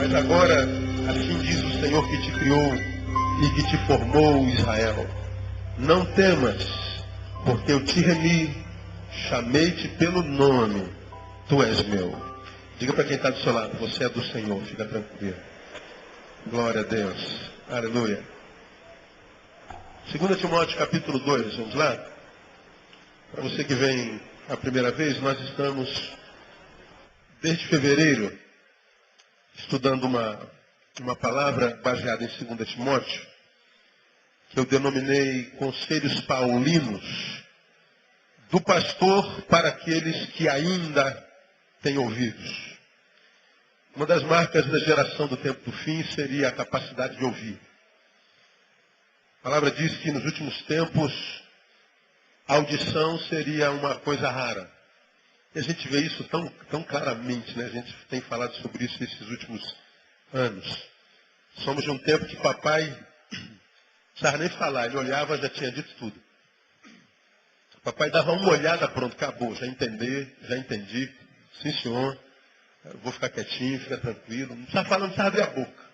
Mas agora, assim diz o Senhor que te criou e que te formou, Israel. Não temas, porque eu te remi, chamei-te pelo nome, tu és meu. Diga para quem está do seu lado, você é do Senhor, fica tranquilo. Glória a Deus. Aleluia. 2 Timóteo capítulo 2, vamos lá? Para você que vem a primeira vez, nós estamos, desde fevereiro, estudando uma palavra baseada em 2 Timóteo, que eu denominei Conselhos Paulinos, do pastor para aqueles que ainda têm ouvidos. Uma das marcas da geração do tempo do fim seria a capacidade de ouvir. A palavra diz que nos últimos tempos a audição seria uma coisa rara. E a gente vê isso tão claramente, né? A gente tem falado sobre isso esses últimos anos. Somos de um tempo que papai não precisava nem falar, ele olhava, já tinha dito tudo. Papai dava uma olhada, pronto, acabou, já entendi, sim senhor, eu vou ficar quietinho, fica tranquilo, não precisava falar, não precisava abrir a boca.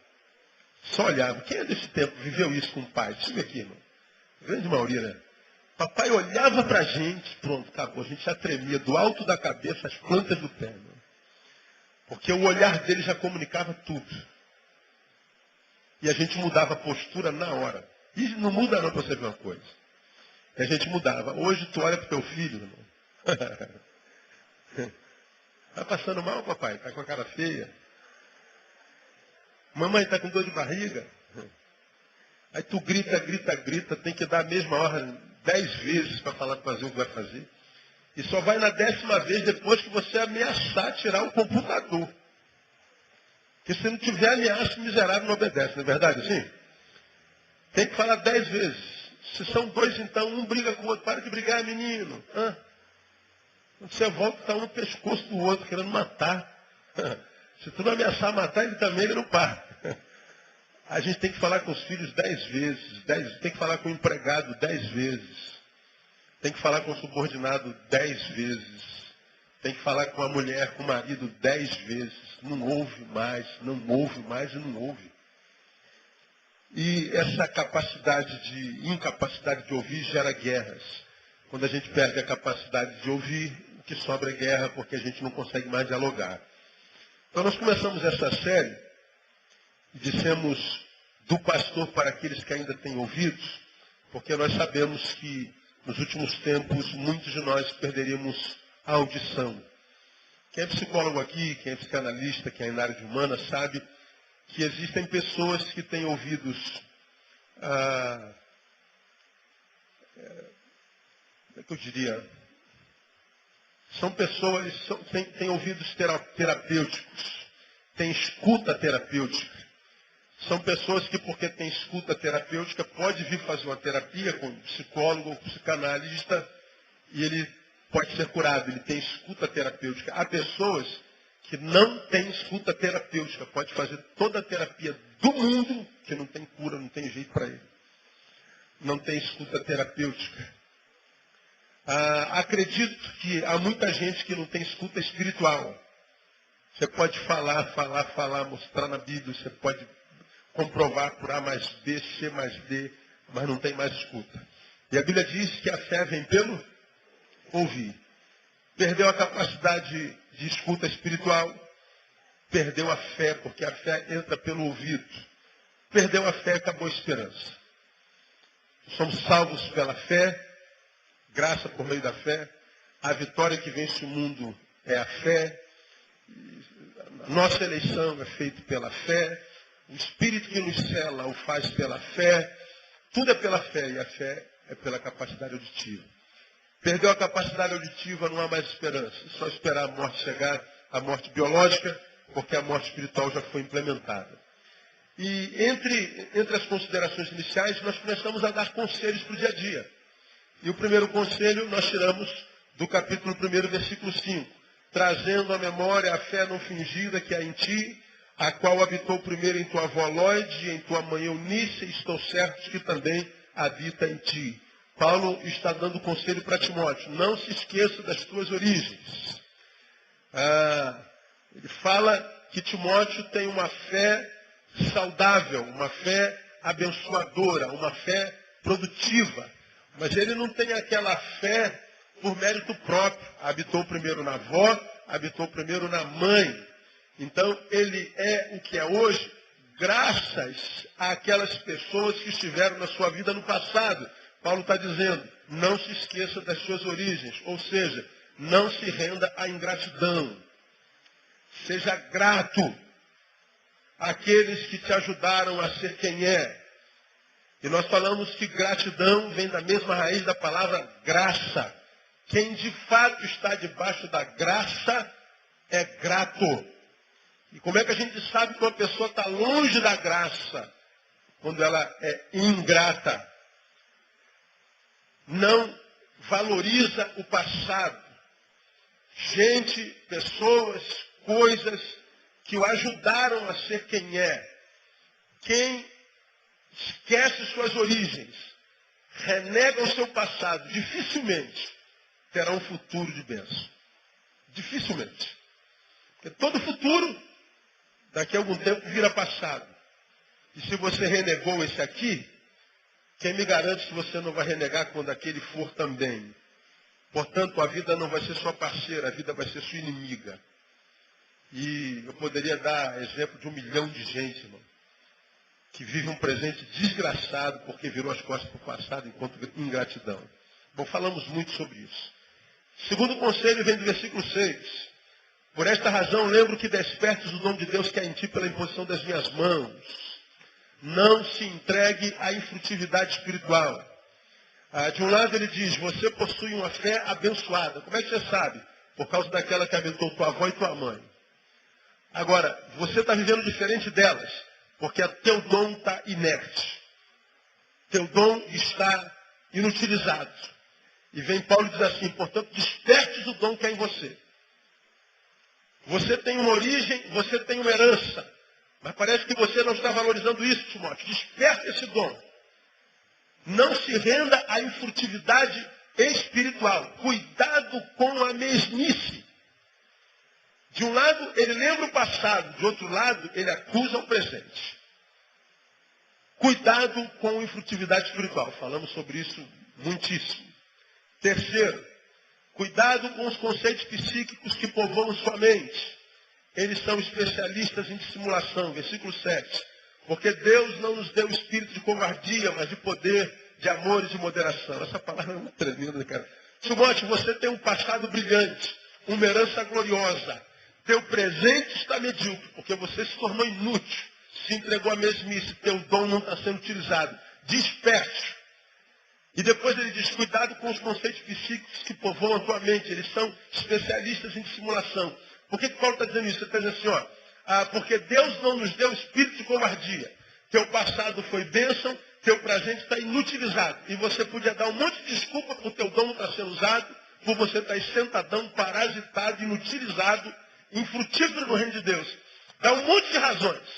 Só olhava. Quem é desse tempo viveu isso com o pai? Deixa eu ver aqui, irmão. Grande maioria, né? Papai olhava pra gente, pronto, acabou. A gente já tremia do alto da cabeça às plantas do pé. Né? Porque o olhar dele já comunicava tudo. E a gente mudava a postura na hora. E não muda não para você ver uma coisa. E a gente mudava. Hoje tu olha pro teu filho, irmão. Tá passando mal, papai? Tá com a cara feia? Mamãe tá com dor de barriga? Aí tu grita, tem que dar a mesma ordem 10 vezes para fazer o que vai fazer. E só vai na 10ª vez depois que você ameaçar tirar o computador. Porque se não tiver ameaça, o miserável não obedece, não é verdade assim? Tem que falar 10 vezes. Se são 2, então, um briga com o outro. Para de brigar, menino. Quando você volta, está um no pescoço do outro, querendo matar. Se tu não ameaçar matar, ele não para. A gente tem que falar com os filhos 10 vezes. Tem que falar com o empregado 10 vezes. Tem que falar com o subordinado 10 vezes. Tem que falar com a mulher, com o marido 10 vezes. Não ouve mais e não ouve. E essa incapacidade de ouvir gera guerras. Quando a gente perde a capacidade de ouvir, o que sobra é guerra, porque a gente não consegue mais dialogar. Então nós começamos essa série e dissemos do pastor para aqueles que ainda têm ouvidos, porque nós sabemos que nos últimos tempos muitos de nós perderíamos a audição. Quem é psicólogo aqui, quem é psicanalista, quem é na área de humana, sabe que existem pessoas que têm ouvidos como é que eu diria? São pessoas que têm ouvidos terapêuticos, têm escuta terapêutica. São pessoas que, porque têm escuta terapêutica, pode vir fazer uma terapia com um psicólogo ou psicanalista e ele pode ser curado, ele tem escuta terapêutica. Há pessoas que não têm escuta terapêutica, pode fazer toda a terapia do mundo, que não tem cura, não tem jeito para ele. Não tem escuta terapêutica. Acredito que há muita gente que não tem escuta espiritual. Você pode falar, mostrar na Bíblia, você pode comprovar por A mais B, C mais D, mas não tem mais escuta. E a Bíblia diz que a fé vem pelo ouvir. Perdeu a capacidade de escuta espiritual, perdeu a fé, porque a fé entra pelo ouvido. Perdeu a fé, acabou a esperança. Somos salvos pela fé, graça por meio da fé. A vitória que vence o mundo é a fé. Nossa eleição é feita pela fé. O Espírito que nos cela o faz pela fé. Tudo é pela fé e a fé é pela capacidade auditiva. Perdeu a capacidade auditiva, não há mais esperança. É só esperar a morte chegar, a morte biológica, porque a morte espiritual já foi implementada. E entre as considerações iniciais, nós começamos a dar conselhos para o dia a dia. E o primeiro conselho nós tiramos do capítulo 1, versículo 5. Trazendo à memória a fé não fingida que há em ti, a qual habitou primeiro em tua avó Lóide e em tua mãe Eunice, e estou certo que também habita em ti. Paulo está dando conselho para Timóteo. Não se esqueça das tuas origens. Ele fala que Timóteo tem uma fé saudável, uma fé abençoadora, uma fé produtiva. Mas ele não tem aquela fé por mérito próprio. Habitou primeiro na avó, habitou primeiro na mãe. Então, ele é o que é hoje, graças àquelas pessoas que estiveram na sua vida no passado. Paulo está dizendo, não se esqueça das suas origens. Ou seja, não se renda à ingratidão. Seja grato àqueles que te ajudaram a ser quem é. E nós falamos que gratidão vem da mesma raiz da palavra graça. Quem de fato está debaixo da graça é grato. E como é que a gente sabe que uma pessoa está longe da graça? Quando ela é ingrata. Não valoriza o passado. Gente, pessoas, coisas que o ajudaram a ser quem é. Quem esquece suas origens, renega o seu passado, dificilmente terá um futuro de bênção. Dificilmente. Porque todo futuro, daqui a algum tempo, vira passado. E se você renegou esse aqui, quem me garante que você não vai renegar quando aquele for também? Portanto, a vida não vai ser sua parceira, a vida vai ser sua inimiga. E eu poderia dar exemplo de 1 milhão de gente, irmão, que vive um presente desgraçado porque virou as costas para o passado enquanto ingratidão. Bom, falamos muito sobre isso. Segundo conselho vem do versículo 6. Por esta razão, lembro que despertes o dom de Deus que há em ti pela imposição das minhas mãos. Não se entregue à infrutividade espiritual. De um lado ele diz, você possui uma fé abençoada. Como é que você sabe? Por causa daquela que abençoou tua avó e tua mãe. Agora, você está vivendo diferente delas, porque teu dom está inerte. Teu dom está inutilizado. E vem Paulo e diz assim, portanto, despertes o dom que há em você. Você tem uma origem, você tem uma herança. Mas parece que você não está valorizando isso, Timóteo. Desperte esse dom. Não se renda à infrutividade espiritual. Cuidado com a mesmice. De um lado, ele lembra o passado. De outro lado, ele acusa o presente. Cuidado com a infrutividade espiritual. Falamos sobre isso muitíssimo. Terceiro, cuidado com os conceitos psíquicos que povoam sua mente. Eles são especialistas em dissimulação. Versículo 7. Porque Deus não nos deu espírito de covardia, mas de poder, de amor e de moderação. Essa palavra é muito tremenda, cara. Timóteo, você tem um passado brilhante, uma herança gloriosa. Teu presente está medíocre, porque você se tornou inútil, se entregou à mesmice, teu dom não está sendo utilizado. Desperte. E depois ele diz, cuidado com os conceitos psíquicos que povoam a tua mente. Eles são especialistas em dissimulação. Por que Paulo está dizendo isso? Ele está dizendo assim, porque Deus não nos deu espírito de covardia. Teu passado foi bênção, teu presente está inutilizado. E você podia dar um monte de desculpa por teu dom não estar sendo usado, por você estar aí sentadão, parasitado, inutilizado, infrutífero no reino de Deus. Dá um monte de razões.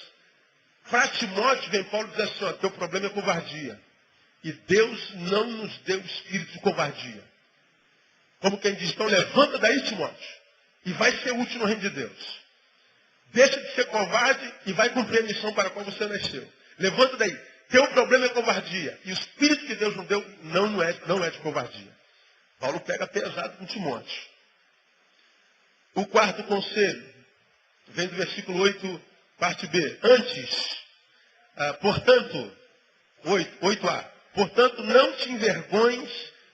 Para Timóteo, vem Paulo dizer assim, teu problema é covardia. E Deus não nos deu espírito de covardia. Como quem diz, então levanta daí, Timóteo, e vai ser útil no reino de Deus. Deixa de ser covarde e vai cumprir a missão para a qual você nasceu. Levanta daí. Teu problema é covardia. E o espírito que Deus nos deu não é de covardia. Paulo pega pesado com Timóteo. O quarto conselho vem do versículo 8, parte B. Antes, portanto, 8a. Portanto, não te envergonhes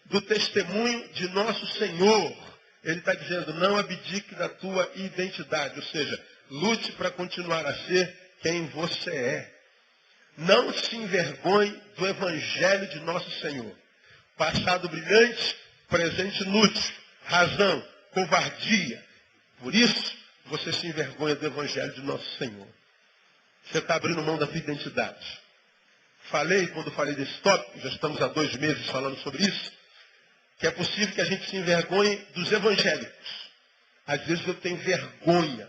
do testemunho de nosso Senhor. Ele está dizendo, não abdique da tua identidade. Ou seja, lute para continuar a ser quem você é. Não se envergonhe do Evangelho de nosso Senhor. Passado brilhante, presente inútil, razão, covardia. Por isso, você se envergonha do Evangelho de nosso Senhor. Você está abrindo mão da tua identidade. Quando falei desse tópico, já estamos há 2 meses falando sobre isso, que é possível que a gente se envergonhe dos evangélicos. Às vezes eu tenho vergonha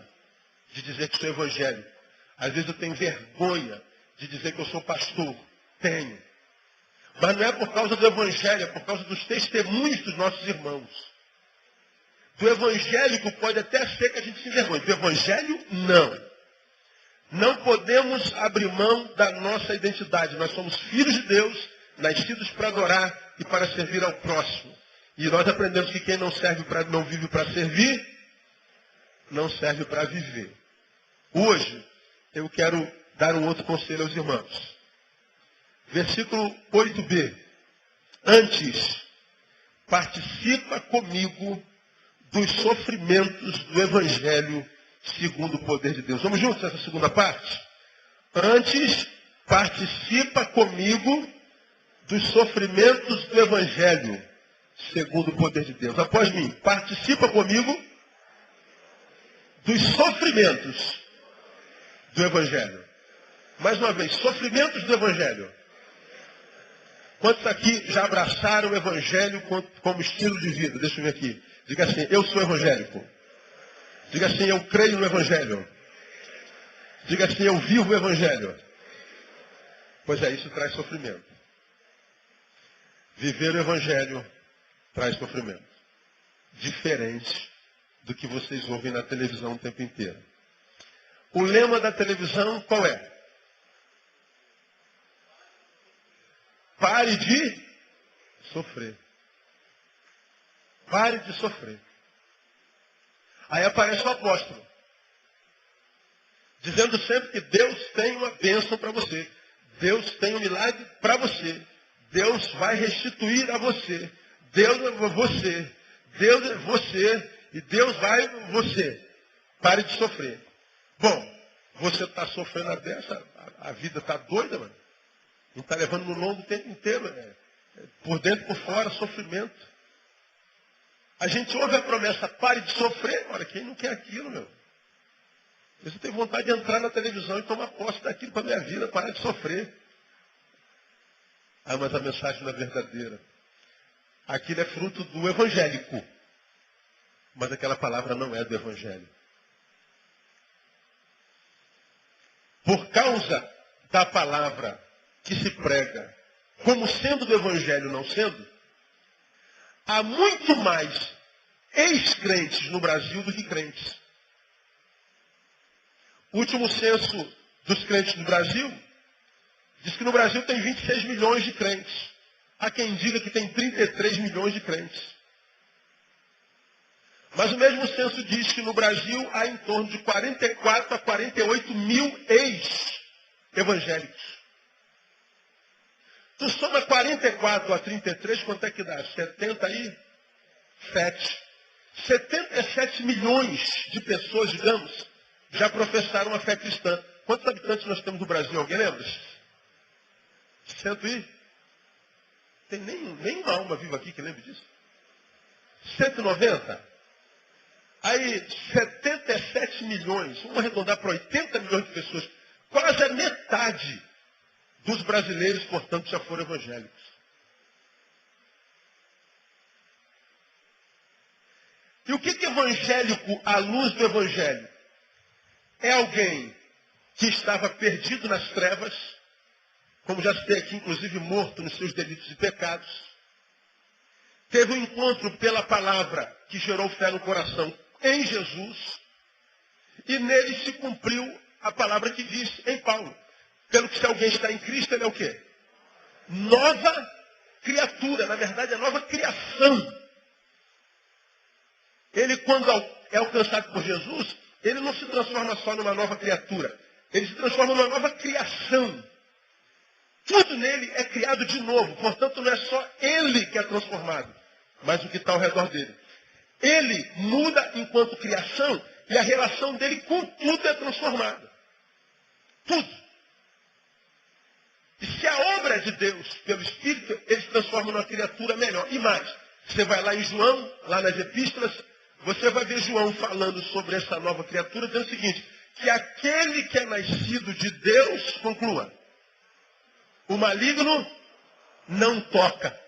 de dizer que sou evangélico. Às vezes eu tenho vergonha de dizer que eu sou pastor. Tenho. Mas não é por causa do evangelho, é por causa dos testemunhos dos nossos irmãos. Do evangélico pode até ser que a gente se envergonhe. Do evangelho, não. Não podemos abrir mão da nossa identidade. Nós somos filhos de Deus, nascidos para adorar e para servir ao próximo. E nós aprendemos que quem não vive para servir, não serve para viver. Hoje, eu quero dar um outro conselho aos irmãos. Versículo 8b. Antes, participa comigo dos sofrimentos do Evangelho segundo o poder de Deus. Vamos juntos nessa segunda parte? Antes, participa comigo dos sofrimentos do Evangelho segundo o poder de Deus. Após mim, participa comigo dos sofrimentos do Evangelho. Mais uma vez, sofrimentos do Evangelho. Quantos aqui já abraçaram o Evangelho como estilo de vida? Deixa eu ver aqui. Diga assim, eu sou evangélico. Diga assim, eu creio no Evangelho. Diga assim, eu vivo o Evangelho. Pois é, isso traz sofrimento. Viver o Evangelho traz sofrimento. Diferente do que vocês ouvem na televisão o tempo inteiro. O lema da televisão qual é? Pare de sofrer. Pare de sofrer. Aí aparece o apóstolo, dizendo sempre que Deus tem uma bênção para você. Deus tem um milagre para você. Deus vai restituir a você. Deus é você. Deus é você. E Deus vai você. Pare de sofrer. Bom, você está sofrendo a dessa, a vida está doida, mano. Não está levando no longo o tempo inteiro. Por dentro e por fora, sofrimento. A gente ouve a promessa, pare de sofrer. Olha, quem não quer aquilo, meu? Você tem vontade de entrar na televisão e tomar posse daquilo para a minha vida, parar de sofrer. Ah, mas a mensagem não é verdadeira. Aquilo é fruto do evangélico. Mas aquela palavra não é do Evangelho. Por causa da palavra que se prega, como sendo do Evangelho não sendo, há muito mais ex-crentes no Brasil do que crentes. O último censo dos crentes no Brasil diz que no Brasil tem 26 milhões de crentes. Há quem diga que tem 33 milhões de crentes. Mas o mesmo censo diz que no Brasil há em torno de 44 a 48 mil ex-evangélicos. Tu soma 44 a 33, quanto é que dá? 77. 77 milhões de pessoas, digamos, já professaram a fé cristã. Quantos habitantes nós temos no Brasil? Alguém lembra? 100 e? Tem nenhuma alma viva aqui que lembre disso. 190? Aí, 77 milhões, vamos arredondar para 80 milhões de pessoas. Quase a metade dos brasileiros, portanto, já foram evangélicos. E o que é evangélico à luz do Evangelho? É alguém que estava perdido nas trevas, como já citei aqui, inclusive morto nos seus delitos e pecados. Teve um encontro pela palavra que gerou fé no coração em Jesus. E nele se cumpriu a palavra que diz em Paulo. Pelo que se alguém está em Cristo, ele é o quê? Nova criatura. Na verdade, é nova criação. Ele, quando é alcançado por Jesus, ele não se transforma só numa nova criatura. Ele se transforma numa nova criação. Tudo nele é criado de novo. Portanto, não é só ele que é transformado, mas o que está ao redor dele. Ele muda enquanto criação e a relação dele com tudo é transformada. Tudo. E se a obra é de Deus, pelo Espírito, ele se transforma numa criatura melhor. E mais, você vai lá em João, lá nas epístolas, você vai ver João falando sobre essa nova criatura, dizendo o seguinte, que aquele que é nascido de Deus, conclua, o maligno não toca.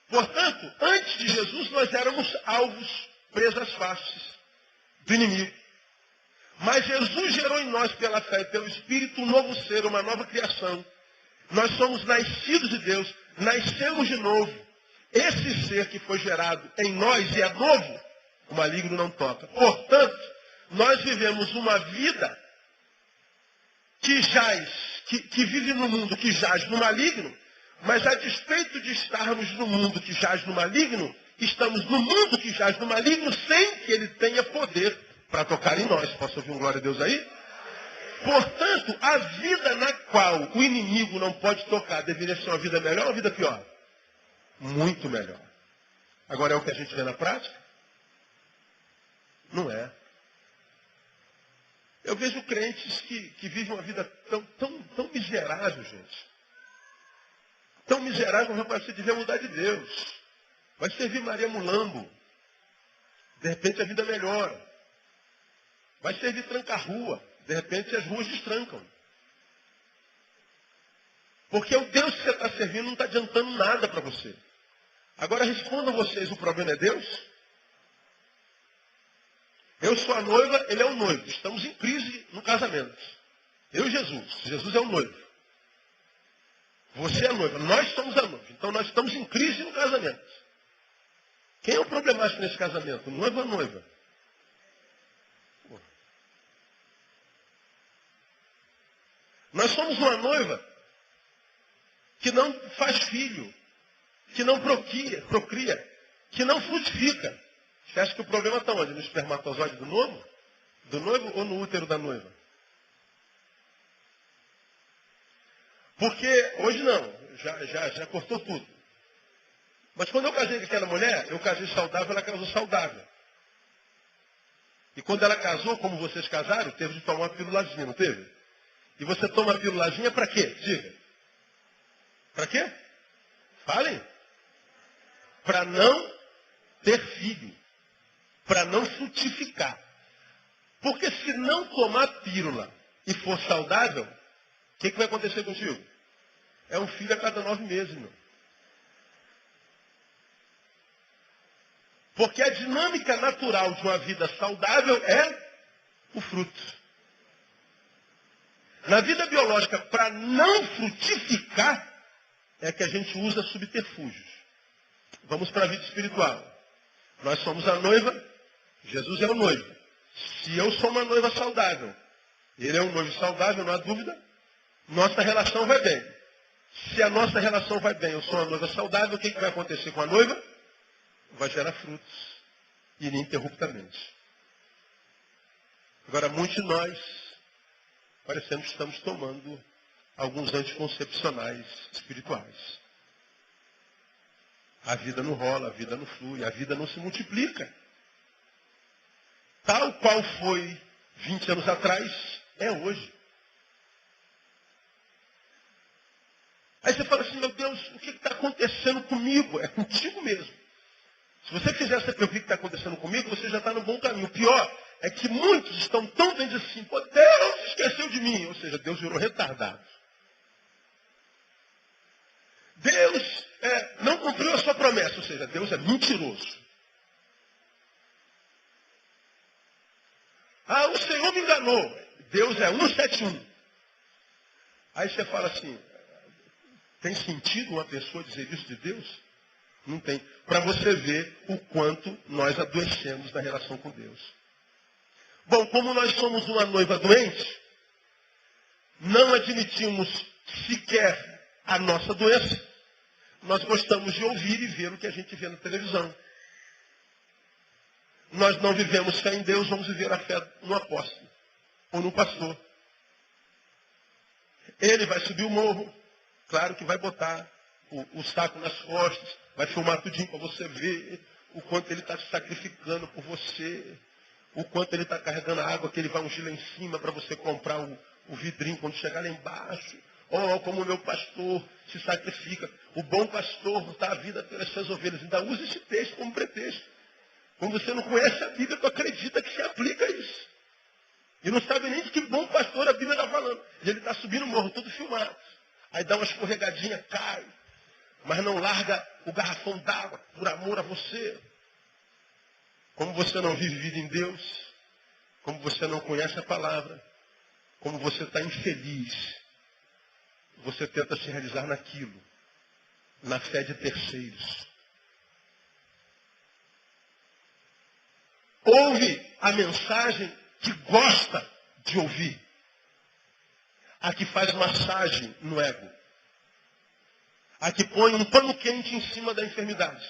Portanto, antes de Jesus, nós éramos alvos, presas fáceis do inimigo. Mas Jesus gerou em nós, pela fé e pelo Espírito, um novo ser, uma nova criação. Nós somos nascidos de Deus, nascemos de novo. Esse ser que foi gerado em nós e é novo, o maligno não toca. Portanto, nós vivemos uma vida que vive no mundo que jaz no maligno, mas a despeito de estarmos no mundo que jaz no maligno, estamos no mundo que jaz no maligno sem que ele tenha poder para tocar em nós. Posso ouvir um glória a Deus aí? Portanto, a vida na qual o inimigo não pode tocar deveria ser uma vida melhor ou uma vida pior? Muito melhor. Agora é o que a gente vê na prática? Não é. Eu vejo crentes que vivem uma vida tão miserável, gente. Tão miserável, rapaz, você devia mudar de Deus. Vai servir Maria Mulambo. De repente a vida melhora. Vai servir tranca-rua. De repente as ruas destrancam. Porque o Deus que você está servindo não está adiantando nada para você. Agora respondam vocês, o problema é Deus? Eu sou a noiva, ele é o noivo. Estamos em crise no casamento. Eu e Jesus. Jesus é o noivo. Você é a noiva. Nós somos a noiva. Então nós estamos em crise no casamento. Quem é o problemático nesse casamento? O noivo ou a noiva? Nós somos uma noiva que não faz filho, que não procria, que não frutifica. Você acha que o problema está onde? No espermatozoide do noivo? Do noivo ou no útero da noiva? Porque hoje não, já cortou tudo. Mas quando eu casei com aquela mulher, eu casei saudável, ela casou saudável. E quando ela casou, como vocês casaram, teve de tomar uma pílulazinha, não teve? E você toma a pílulazinha para quê? Diga. Para quê? Falem. Para não ter filho. Para não frutificar. Porque se não tomar pílula e for saudável, o que vai acontecer contigo? É um filho a cada 9 meses, meu. Porque a dinâmica natural de uma vida saudável é o fruto. Na vida biológica, para não frutificar, é que a gente usa subterfúgios. Vamos para a vida espiritual. Nós somos a noiva, Jesus é o noivo. Se eu sou uma noiva saudável, ele é um noivo saudável, não há dúvida, nossa relação vai bem. Se a nossa relação vai bem, eu sou uma noiva saudável, o que vai acontecer com a noiva? Vai gerar frutos, ininterruptamente. Agora, muitos de nós parecemos que estamos tomando alguns anticoncepcionais espirituais. A vida não rola, a vida não flui, a vida não se multiplica. Tal qual foi 20 anos atrás, é hoje. Aí você fala assim, meu Deus, o que está acontecendo comigo? É contigo mesmo. Se você quiser saber o que está acontecendo comigo, você já está no bom caminho. O pior é que muitos estão tão bem assim, pô, Deus esqueceu de mim. Ou seja, Deus virou retardado. Deus não cumpriu a sua promessa. Ou seja, Deus é mentiroso. Ah, o Senhor me enganou. Deus é 171. Aí você fala assim, tem sentido uma pessoa dizer isso de Deus? Não tem. Para você ver o quanto nós adoecemos na relação com Deus. Bom, como nós somos uma noiva doente, não admitimos sequer a nossa doença. Nós gostamos de ouvir e ver o que a gente vê na televisão. Nós não vivemos fé em Deus, vamos viver a fé no apóstolo ou no pastor. Ele vai subir o morro, claro que vai botar o saco nas costas, vai filmar tudinho para você ver o quanto ele está se sacrificando por você, o quanto ele está carregando a água que ele vai ungir lá em cima para você comprar o vidrinho quando chegar lá embaixo. Oh, como o meu pastor se sacrifica. O bom pastor dá a vida pelas suas ovelhas. Ainda usa esse texto como pretexto. Quando você não conhece a Bíblia, tu acredita que se aplica a isso. E não sabe nem de que bom pastor a Bíblia está falando. E ele está subindo o morro, tudo filmado. Aí dá uma escorregadinha, cai. Mas não larga o garrafão d'água por amor a você. Como você não vive vida em Deus, como você não conhece a palavra, como você está infeliz, você tenta se realizar naquilo, na fé de terceiros. Ouve a mensagem que gosta de ouvir. a que faz massagem no ego, a que põe um pano quente em cima da enfermidade,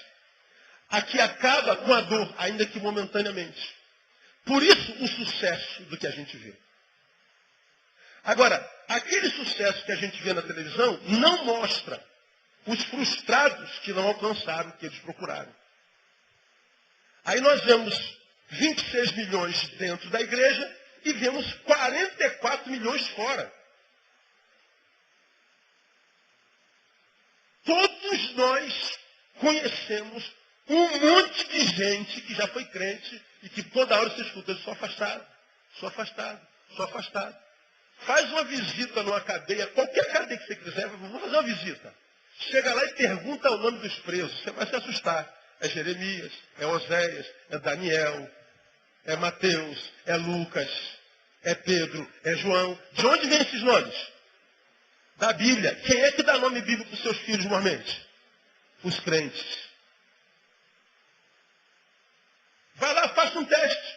a que acaba com a dor, ainda que momentaneamente. Por isso o sucesso do que a gente vê. Agora, aquele sucesso que a gente vê na televisão não mostra os frustrados que não alcançaram o que eles procuraram. Aí nós vemos 26 milhões dentro da igreja e vemos 44 milhões fora. Todos nós conhecemos um monte de gente que já foi crente e que toda hora você escuta, eu sou afastado, sou afastado, sou afastado. Faz uma visita numa cadeia, qualquer cadeia que você quiser, vamos fazer uma visita. Chega lá e pergunta o nome dos presos, você vai se assustar. É Jeremias, é Oséias, é Daniel, é Mateus, é Lucas, é Pedro, é João. De onde vêm esses nomes? Da Bíblia. Quem é que dá nome bíblico para os seus filhos normalmente? Os crentes. Vai lá, faça um teste.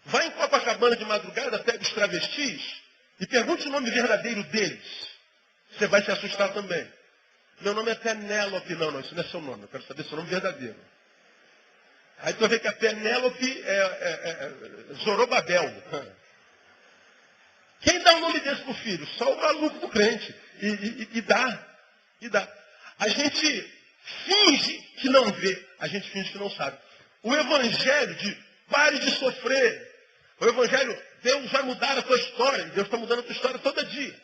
Vai em Copacabana de madrugada, pega os travestis e pergunte o nome verdadeiro deles. Você vai se assustar também. Meu nome é Penélope. Não, isso não é seu nome. Eu quero saber seu nome verdadeiro. Aí tu vai ver que a Penélope é Zorobabel. Quem dá o nome desse pro filho? Só o maluco do crente. E dá. A gente finge que não vê. A gente finge que não sabe. O evangelho de pare de sofrer. O evangelho, Deus vai mudar a tua história. Deus está mudando a tua história todo dia.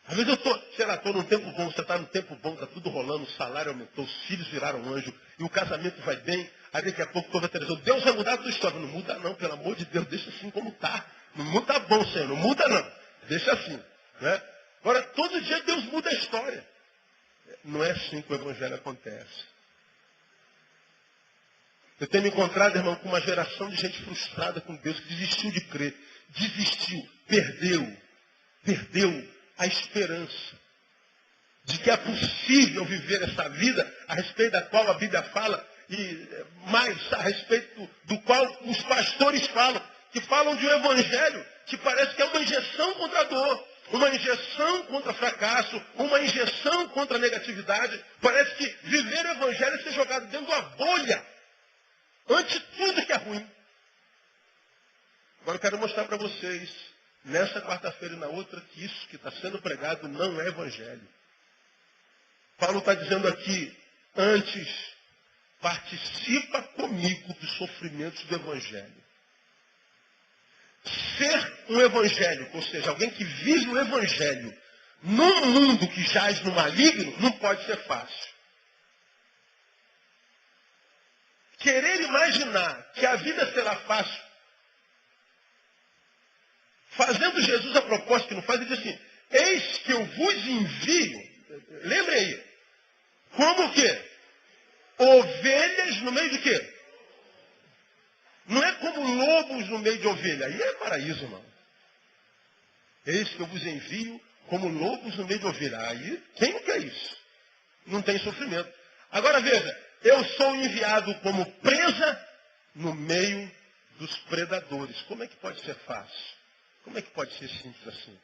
Às vezes eu estou num tempo bom, você está num tempo bom, está tudo rolando, o salário aumentou, os filhos viraram anjo, e o casamento vai bem, aí daqui a pouco toda a televisão, Deus vai mudar a tua história. Não muda não, pelo amor de Deus, deixa assim como está. Não muda bom, Senhor, não muda não. Deixa assim. Né? Agora, todo dia Deus muda a história. Não é assim que o evangelho acontece. Eu tenho me encontrado, irmão, com uma geração de gente frustrada com Deus, que desistiu de crer, desistiu, perdeu a esperança de que é possível viver essa vida a respeito da qual a Bíblia fala e mais a respeito do qual os pastores falam, que falam de um evangelho que parece que é uma injeção contra a dor, uma injeção contra fracasso, uma injeção contra a negatividade. Parece que viver o evangelho é ser jogado dentro de uma bolha ante tudo que é ruim. Agora eu quero mostrar para vocês, nessa quarta-feira e na outra, que isso que está sendo pregado não é evangelho. Paulo está dizendo aqui, antes, participa comigo dos sofrimentos do evangelho. Ser um evangélico, ou seja, alguém que vive o evangelho num mundo que jaz no maligno, não pode ser fácil. Querer imaginar que a vida será fácil, fazendo Jesus a proposta que não faz, ele diz assim, eis que eu vos envio, lembrem aí, como o quê? Ovelhas no meio de quê? Não é como lobos no meio de ovelha, aí é paraíso, irmão. Eis que eu vos envio como lobos no meio de ovelha. Aí, quem quer isso? Não tem sofrimento. Agora veja, eu sou enviado como presa no meio dos predadores. Como é que pode ser fácil? Como é que pode ser simples assim?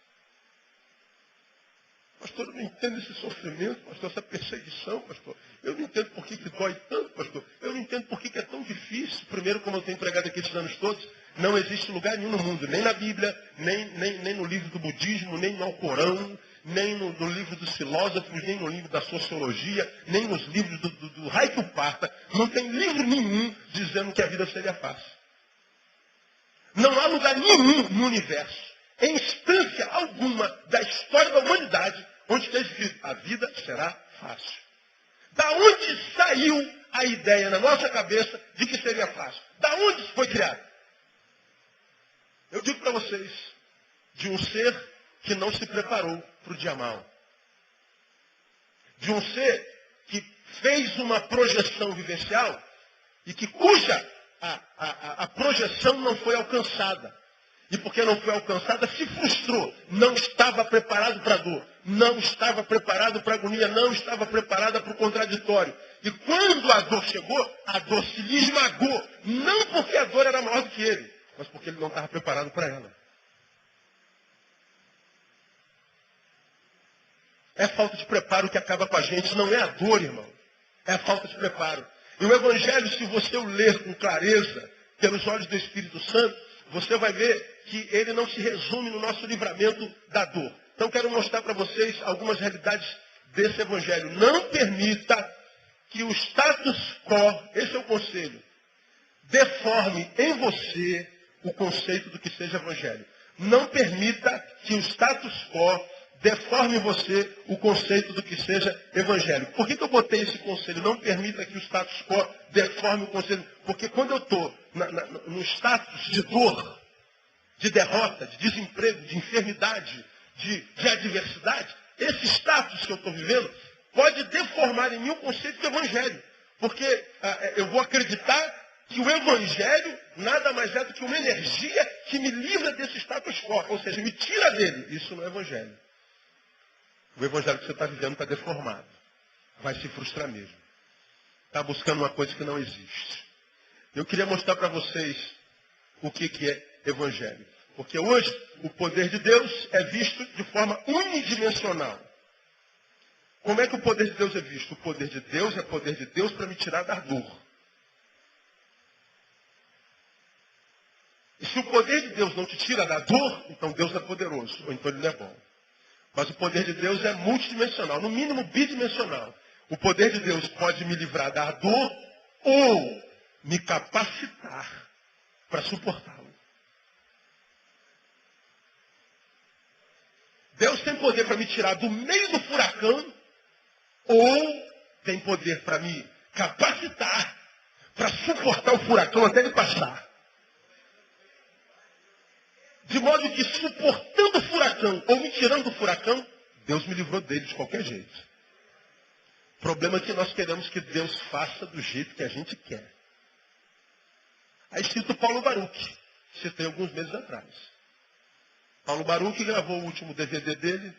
Pastor, eu não entendo esse sofrimento, pastor, essa perseguição, pastor. Eu não entendo por que dói tanto, pastor. Eu não entendo por que é tão difícil. Primeiro, como eu tenho pregado aqui esses anos todos, não existe lugar nenhum no mundo, nem na Bíblia, nem no livro do budismo, nem no Alcorão, nem no livro dos filósofos, nem no livro da sociologia, nem nos livros do raio que o parta. Não tem livro nenhum dizendo que a vida seria fácil. Não há lugar nenhum no universo, em instância alguma da história da humanidade, onde esteja escrito, a vida será fácil. Da onde saiu a ideia na nossa cabeça de que seria fácil? Da onde foi criado? Eu digo para vocês, de um ser que não se preparou para o dia mau. De um ser que fez uma projeção vivencial e que cuja a projeção não foi alcançada. E porque não foi alcançada, se frustrou. Não estava preparado para a dor. Não estava preparado para a agonia. Não estava preparado para o contraditório. E quando a dor chegou, a dor se lhe esmagou. Não porque a dor era maior do que ele, mas porque ele não estava preparado para ela. É a falta de preparo que acaba com a gente, não é a dor, irmão. É a falta de preparo. E o Evangelho, se você o ler com clareza, pelos olhos do Espírito Santo, você vai ver que ele não se resume no nosso livramento da dor. Então quero mostrar para vocês algumas realidades desse Evangelho. Não permita que o status quo, esse é o conselho, deforme em você o conceito do que seja Evangelho. Não permita que o status quo deforme em você o conceito do que seja Evangelho. Por que eu botei esse conselho? Não permita que o status quo deforme o conceito. Porque quando eu estou no status de dor, de derrota, de desemprego, de enfermidade, de adversidade, esse status que eu estou vivendo pode deformar em mim o conceito do Evangelho. Porque eu vou acreditar que o Evangelho nada mais é do que uma energia que me livra desse status quo, ou seja, me tira dele. Isso não é Evangelho. O Evangelho que você está vivendo está deformado. Vai se frustrar mesmo. Está buscando uma coisa que não existe. Eu queria mostrar para vocês o que é Evangelho. Porque hoje o poder de Deus é visto de forma unidimensional. Como é que o poder de Deus é visto? O poder de Deus é poder de Deus para me tirar da dor. E se o poder de Deus não te tira da dor, então Deus é poderoso, ou então ele não é bom. Mas o poder de Deus é multidimensional, no mínimo bidimensional. O poder de Deus pode me livrar da dor ou me capacitar para suportá-lo. Deus tem poder para me tirar do meio do furacão ou tem poder para me capacitar para suportar o furacão até ele passar. De modo que, suportando o furacão ou me tirando do furacão, Deus me livrou dele de qualquer jeito. O problema é que nós queremos que Deus faça do jeito que a gente quer. Aí cito Paulo Baruch, citei alguns meses atrás. Paulo Baruch gravou o último DVD dele,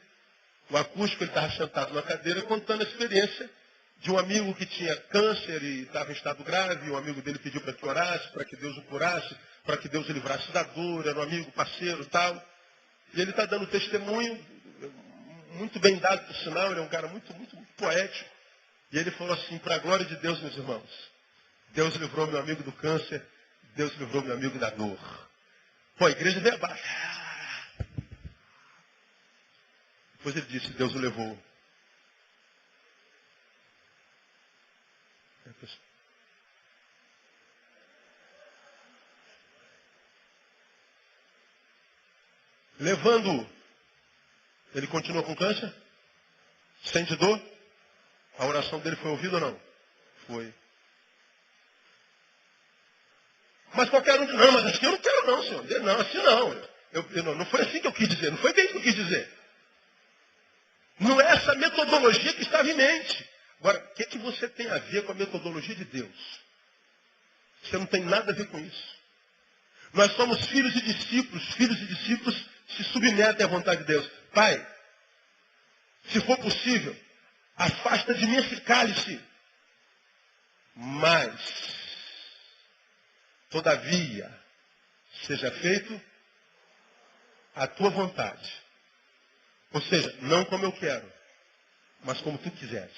o acústico, ele estava sentado na cadeira, contando a experiência de um amigo que tinha câncer e estava em estado grave, um amigo dele pediu para que orasse, para que Deus o curasse, para que Deus o livrasse da dor, era um amigo, parceiro e tal. E ele está dando testemunho, muito bem dado por sinal, ele é um cara muito poético. E ele falou assim, para a glória de Deus, meus irmãos, Deus livrou meu amigo do câncer, Deus livrou meu amigo da dor. Pô, a igreja veio abaixo. Depois ele disse, Deus o levou. Levando, ele continua com câncer? Sente dor? A oração dele foi ouvida ou não? Foi. Mas qualquer um, não, mas assim eu não quero não, senhor. Não, assim não. Não foi assim que eu quis dizer, não foi bem que eu quis dizer. Não é essa metodologia que estava em mente. Agora, o que você tem a ver com a metodologia de Deus? Você não tem nada a ver com isso. Nós somos filhos e discípulos se submetem à vontade de Deus. Pai, se for possível, afasta de mim esse cálice. Mas, todavia, seja feito a tua vontade. Ou seja, não como eu quero, mas como tu quiseres.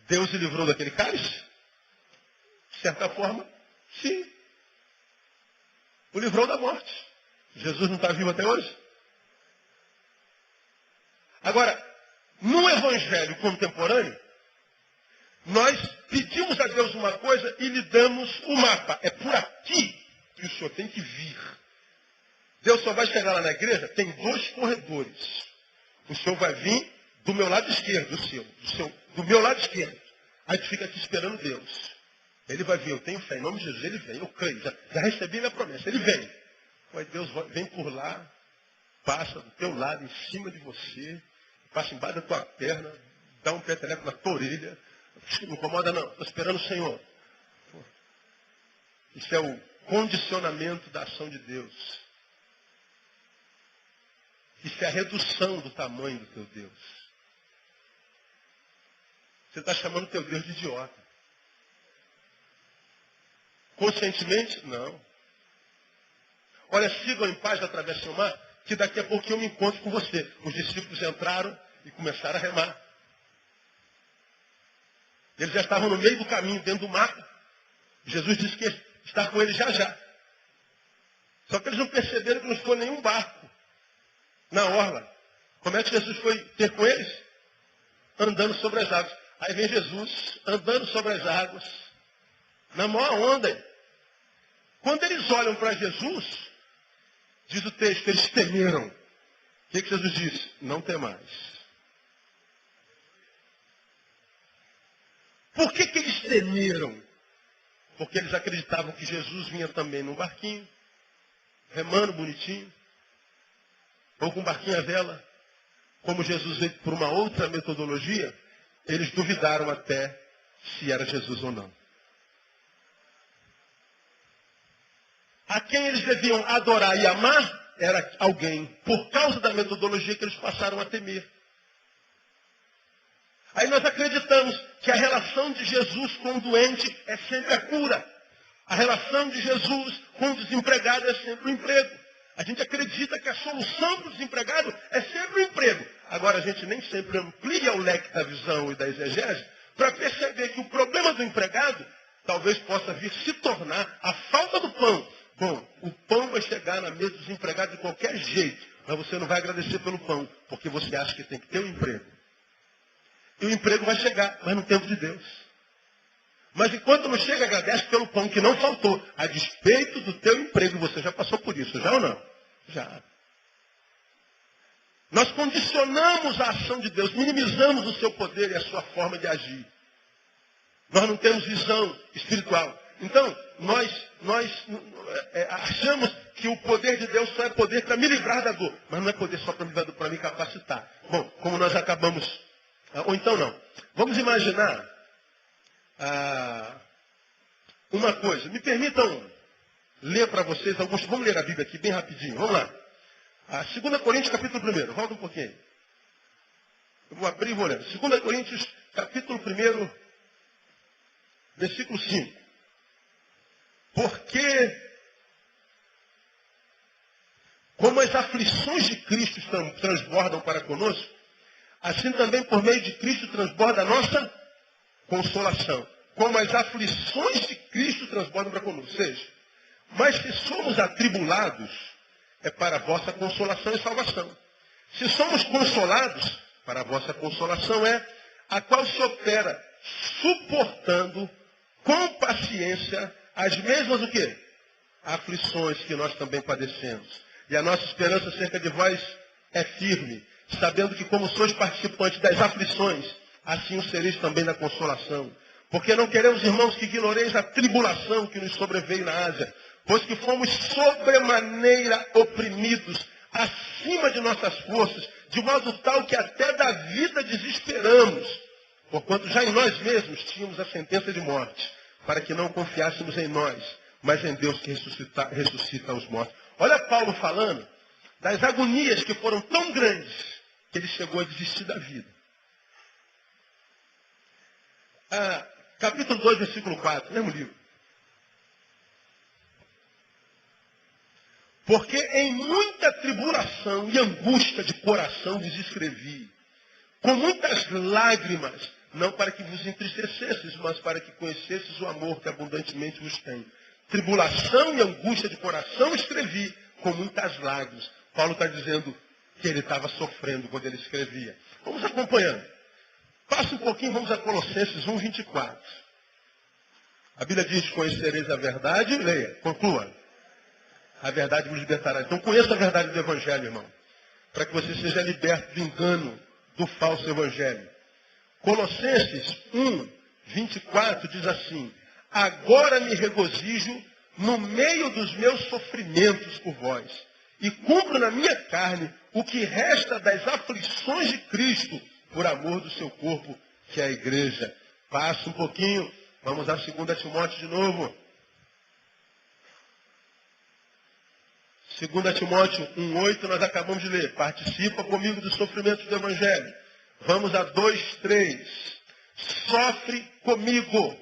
Deus se livrou daquele cálice? De certa forma, sim. O livrou da morte. Jesus não está vivo até hoje? Agora, no evangelho contemporâneo, nós pedimos a Deus uma coisa e lhe damos o mapa. É por aqui que o senhor tem que vir. Deus só vai chegar lá na igreja, tem 2 corredores. O senhor vai vir do meu lado esquerdo, do meu lado esquerdo. Aí tu fica aqui esperando Deus. Ele vai vir, eu tenho fé, em nome de Jesus, ele vem, eu creio, já recebi minha promessa, ele vem. Mas Deus vem por lá, passa do teu lado, em cima de você, passa embaixo da tua perna, dá um peteleco na tua orelha. Não incomoda não, estou esperando o Senhor. Isso é o condicionamento da ação de Deus. Isso é a redução do tamanho do teu Deus. Você está chamando o teu Deus de idiota. Conscientemente? Não. Olha, sigam em paz, atravessem o mar, que daqui a pouco eu me encontro com você. Os discípulos entraram e começaram a remar. Eles já estavam no meio do caminho, dentro do mar. Jesus disse que está com eles já já. Só que eles não perceberam que não ficou nenhum barco na orla. Como é que Jesus foi ter com eles? Andando sobre as águas. Aí vem Jesus andando sobre as águas, na maior onda. Quando eles olham para Jesus, diz o texto, eles temeram. O que Jesus disse? Não temais. Por que eles temeram? Porque eles acreditavam que Jesus vinha também num barquinho, remando bonitinho, ou com um barquinho à vela. Como Jesus veio por uma outra metodologia, eles duvidaram até se era Jesus ou não. A quem eles deviam adorar e amar era alguém, por causa da metodologia que eles passaram a temer. Aí nós acreditamos que a relação de Jesus com o doente é sempre a cura. A relação de Jesus com o desempregado é sempre o emprego. A gente acredita que a solução para o desempregado é sempre o emprego. Agora, a gente nem sempre amplia o leque da visão e da exegese para perceber que o problema do empregado talvez possa vir se tornar a falta do pão. Bom, o pão vai chegar na mesa dos empregados de qualquer jeito, mas você não vai agradecer pelo pão, porque você acha que tem que ter um emprego. E o emprego vai chegar, mas no tempo de Deus. Mas enquanto não chega, agradece pelo pão que não faltou, a despeito do teu emprego. Você já passou por isso, já ou não? Já. Nós condicionamos a ação de Deus, minimizamos o seu poder e a sua forma de agir. Nós não temos visão espiritual. Então, nós achamos que o poder de Deus só é poder para me livrar da dor. Mas não é poder só para me capacitar. Bom, como nós acabamos... Ou então não. Vamos imaginar uma coisa. Me permitam ler para vocês alguns... Vamos ler a Bíblia aqui bem rapidinho. Vamos lá. 2 Coríntios, capítulo 1. Volta um pouquinho. Eu vou abrir e vou ler. 2 Coríntios, capítulo 1, versículo 5. Porque, como as aflições de Cristo transbordam para conosco, assim também por meio de Cristo transborda a nossa consolação. Como as aflições de Cristo transbordam para conosco. Ou seja, mas se somos atribulados, é para a vossa consolação e salvação. Se somos consolados, para a vossa consolação é a qual se opera suportando com paciência as mesmas o quê? Aflições que nós também padecemos. E a nossa esperança acerca de vós é firme, sabendo que como sois participantes das aflições, assim o sereis também na consolação. Porque não queremos, irmãos, que ignoreis a tribulação que nos sobreveio na Ásia, pois que fomos sobremaneira oprimidos, acima de nossas forças, de modo tal que até da vida desesperamos, porquanto já em nós mesmos tínhamos a sentença de morte, para que não confiássemos em nós, mas em Deus que ressuscita os mortos. Olha Paulo falando das agonias que foram tão grandes que ele chegou a desistir da vida. Capítulo 2, versículo 4, mesmo livro. Porque em muita tribulação e angústia de coração vos escrevi, com muitas lágrimas, não para que vos entristecesses, mas para que conhecesses o amor que abundantemente vos tem. Tribulação e angústia de coração escrevi, com muitas lágrimas. Paulo está dizendo que ele estava sofrendo quando ele escrevia. Vamos acompanhando. Passa um pouquinho, vamos a Colossenses 1, 24. A Bíblia diz, conhecereis a verdade, leia, conclua. A verdade vos libertará. Então conheça a verdade do Evangelho, irmão. Para que você seja liberto do engano do falso Evangelho. Colossenses 1, 24 diz assim: agora me regozijo no meio dos meus sofrimentos por vós, e cumpro na minha carne o que resta das aflições de Cristo, por amor do seu corpo, que é a igreja. Passa um pouquinho, vamos a 2 Timóteo de novo. 2 Timóteo 1,8, nós acabamos de ler. Participa comigo dos sofrimentos do Evangelho. Vamos a 2,3. Sofre comigo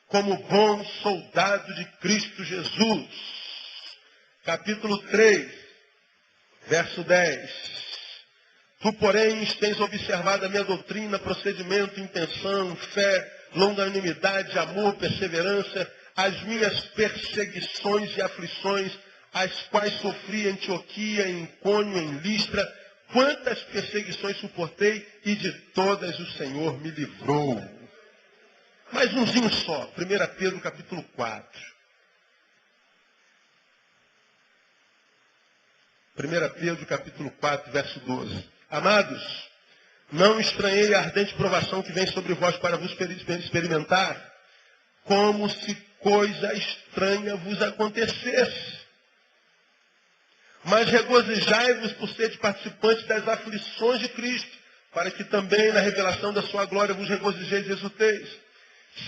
como bom soldado de Cristo Jesus. Capítulo 3, verso 10. Tu, porém, tens observado a minha doutrina, procedimento, intenção, fé, longanimidade, amor, perseverança, as minhas perseguições e aflições, as quais sofri em Antioquia, em Icônio, em Listra. Quantas perseguições suportei e de todas o Senhor me livrou. Mais umzinho só, 1 Pedro capítulo 4. 1 Pedro capítulo 4, verso 12. Amados, não estranhei a ardente provação que vem sobre vós para vos experimentar, como se coisa estranha vos acontecesse. Mas regozijai-vos por seres participantes das aflições de Cristo, para que também na revelação da sua glória vos regozijeis e exulteis.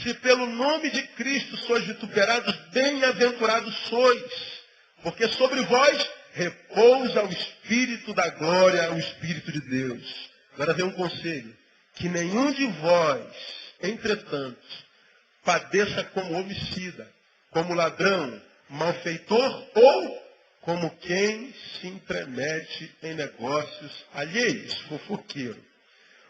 Se pelo nome de Cristo sois vituperados, bem-aventurados sois, porque sobre vós repousa o Espírito da glória, o Espírito de Deus. Agora vem um conselho. Que nenhum de vós, entretanto, padeça como homicida, como ladrão, malfeitor ou como quem se intromete em negócios alheios, fofoqueiro.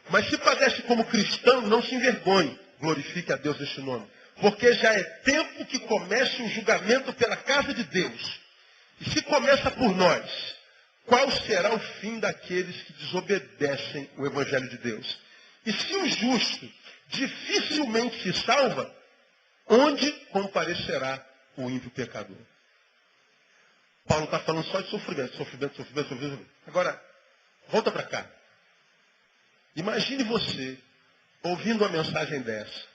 Mas se padece como cristão, não se envergonhe. Glorifique a Deus neste nome. Porque já é tempo que comece o julgamento pela casa de Deus. E se começa por nós, qual será o fim daqueles que desobedecem o Evangelho de Deus? E se o justo dificilmente se salva, onde comparecerá o ímpio pecador? Paulo está falando só de sofrimento, sofrimento. Agora, volta para cá. Imagine você ouvindo uma mensagem dessa,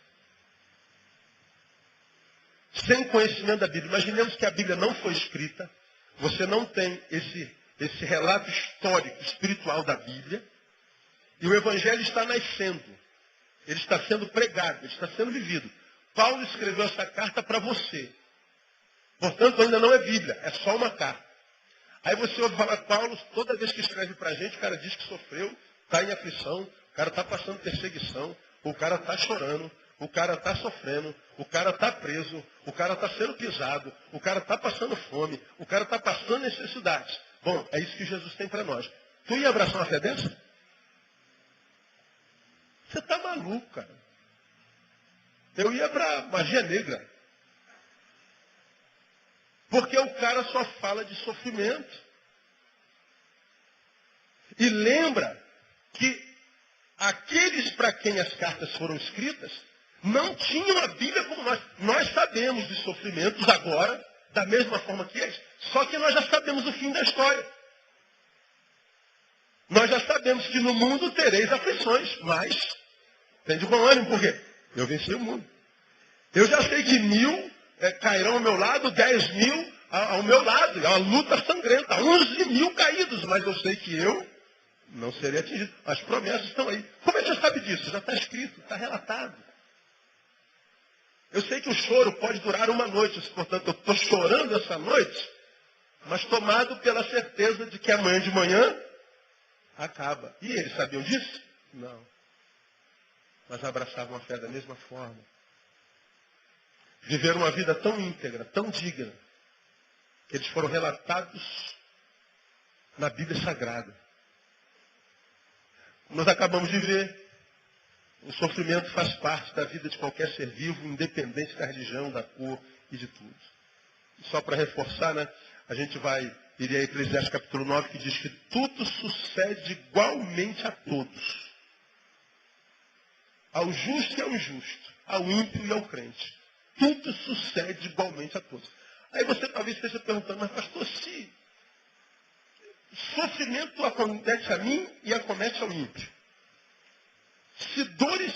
sem conhecimento da Bíblia. Imaginemos que a Bíblia não foi escrita, você não tem esse relato histórico, espiritual da Bíblia, e o Evangelho está nascendo. Ele está sendo pregado, ele está sendo vivido. Paulo escreveu essa carta para você. Portanto, ainda não é Bíblia, é só uma carta. Aí você ouve falar, Paulo, toda vez que escreve para a gente, o cara diz que sofreu, está em aflição, o cara está passando perseguição, o cara está chorando, o cara está sofrendo, o cara está preso, o cara está sendo pisado, o cara está passando fome, o cara está passando necessidades. Bom, é isso que Jesus tem para nós. Tu ia abraçar uma fé dessa? Você está maluco, cara. Eu ia para magia negra. Porque o cara só fala de sofrimento. E lembra que aqueles para quem as cartas foram escritas não tinham a Bíblia como nós. Nós sabemos de sofrimentos agora, da mesma forma que eles, só que nós já sabemos o fim da história. Nós já sabemos que no mundo tereis aflições, mas tem de bom ânimo, por quê? Eu venci o mundo. Eu já sei que 1000 cairão ao meu lado, 10.000 ao meu lado. É uma luta sangrenta, 11.000 caídos, mas eu sei que eu não serei atingido. As promessas estão aí. Como é que você sabe disso? Já está escrito, está relatado. Eu sei que o choro pode durar uma noite, portanto eu estou chorando essa noite, mas tomado pela certeza de que amanhã de manhã acaba. E eles sabiam disso? Não. Mas abraçavam a fé da mesma forma. Viveram uma vida tão íntegra, tão digna, que eles foram relatados na Bíblia Sagrada. Nós acabamos de ver, o sofrimento faz parte da vida de qualquer ser vivo, independente da religião, da cor e de tudo. E só para reforçar, né, a gente iria a Eclesiastes capítulo 9, que diz que tudo sucede igualmente a todos. Ao justo e ao injusto, ao ímpio e ao crente. Tudo sucede igualmente a todos. Aí você talvez esteja perguntando, mas pastor, se sofrimento acontece a mim e acomete ao ímpio. Se dores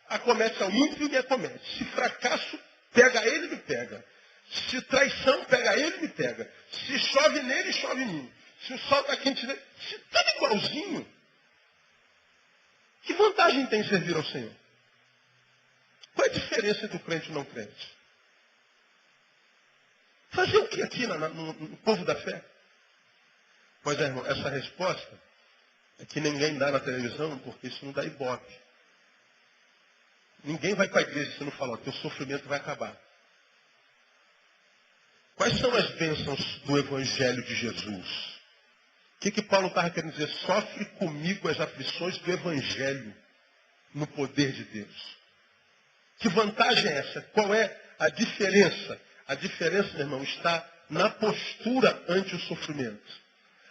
acomete ao ímpio, me acomete. Se fracasso pega ele, me pega. Se traição pega ele, me pega. Se chove nele, chove em mim. Se o sol está quente nele, se tudo igualzinho, que vantagem tem servir ao Senhor? Qual é a diferença entre o crente e o não crente? Fazer o que aqui no povo da fé? Pois é, irmão, essa resposta é que ninguém dá na televisão, porque isso não dá ibope. Ninguém vai para a igreja se não falar, teu sofrimento vai acabar. Quais são as bênçãos do Evangelho de Jesus? que Paulo estava querendo dizer? Sofre comigo as aflições do Evangelho no poder de Deus. Que vantagem é essa? Qual é a diferença? A diferença, meu irmão, está na postura ante o sofrimento.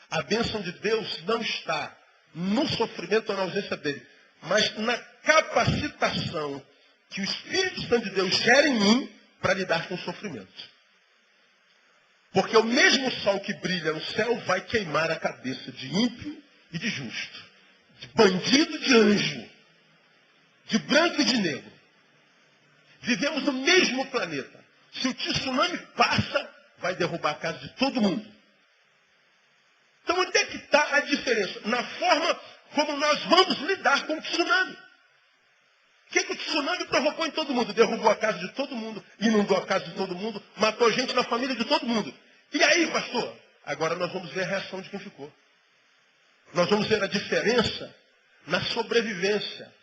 A bênção de Deus não está no sofrimento ou na ausência dele, mas na capacitação que o Espírito Santo de Deus gera em mim para lidar com o sofrimento. Porque o mesmo sol que brilha no céu vai queimar a cabeça de ímpio e de justo, de bandido e de anjo, de branco e de negro. Vivemos no mesmo planeta. Se o tsunami passa, vai derrubar a casa de todo mundo. Então onde é que está a diferença? Na forma como nós vamos lidar com o tsunami. O que o tsunami provocou em todo mundo? Derrubou a casa de todo mundo, inundou a casa de todo mundo, matou gente na família de todo mundo. E aí, pastor? Agora nós vamos ver a reação de quem ficou. Nós vamos ver a diferença na sobrevivência,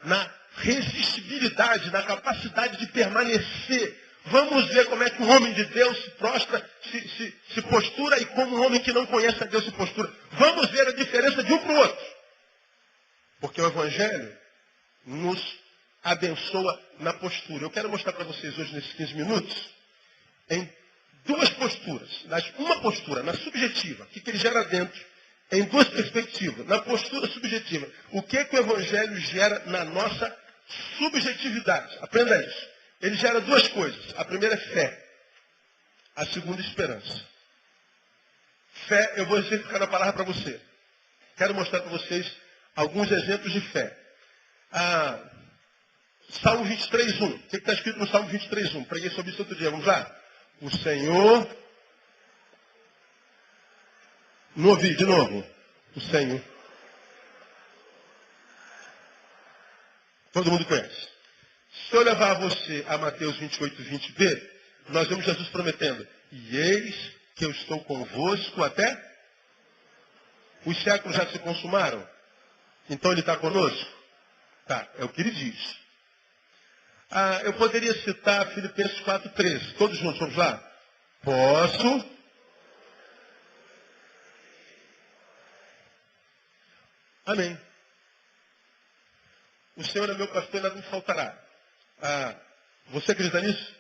na resistibilidade, na capacidade de permanecer. Vamos ver como é que um homem de Deus se prostra, se postura e como um homem que não conhece a Deus se postura. Vamos ver a diferença de um para o outro. Porque o Evangelho nos abençoa na postura. Eu quero mostrar para vocês hoje, nesses 15 minutos, em duas posturas. Uma postura na subjetiva, o que ele gera dentro, em duas perspectivas. Na postura subjetiva, o que o Evangelho gera na nossa subjetividade. Aprenda isso. Ele gera duas coisas. A primeira é fé. A segunda, esperança. Fé, eu vou exemplificar na palavra para você. Quero mostrar para vocês alguns exemplos de fé. Salmo 23:1. O que está escrito no Salmo 23:1? Preguei sobre isso outro dia. Vamos lá? O Senhor... Não ouvi, de novo. O Senhor... Todo mundo conhece. Se eu levar você a Mateus 28:20b, nós vemos Jesus prometendo: e eis que eu estou convosco até... Os séculos já se consumaram? Então ele está conosco? Tá, é o que ele diz. Eu poderia citar Filipenses 4:13. Todos juntos, vamos lá? Posso. Amém. O Senhor é meu pastor e nada me faltará. Você acredita nisso?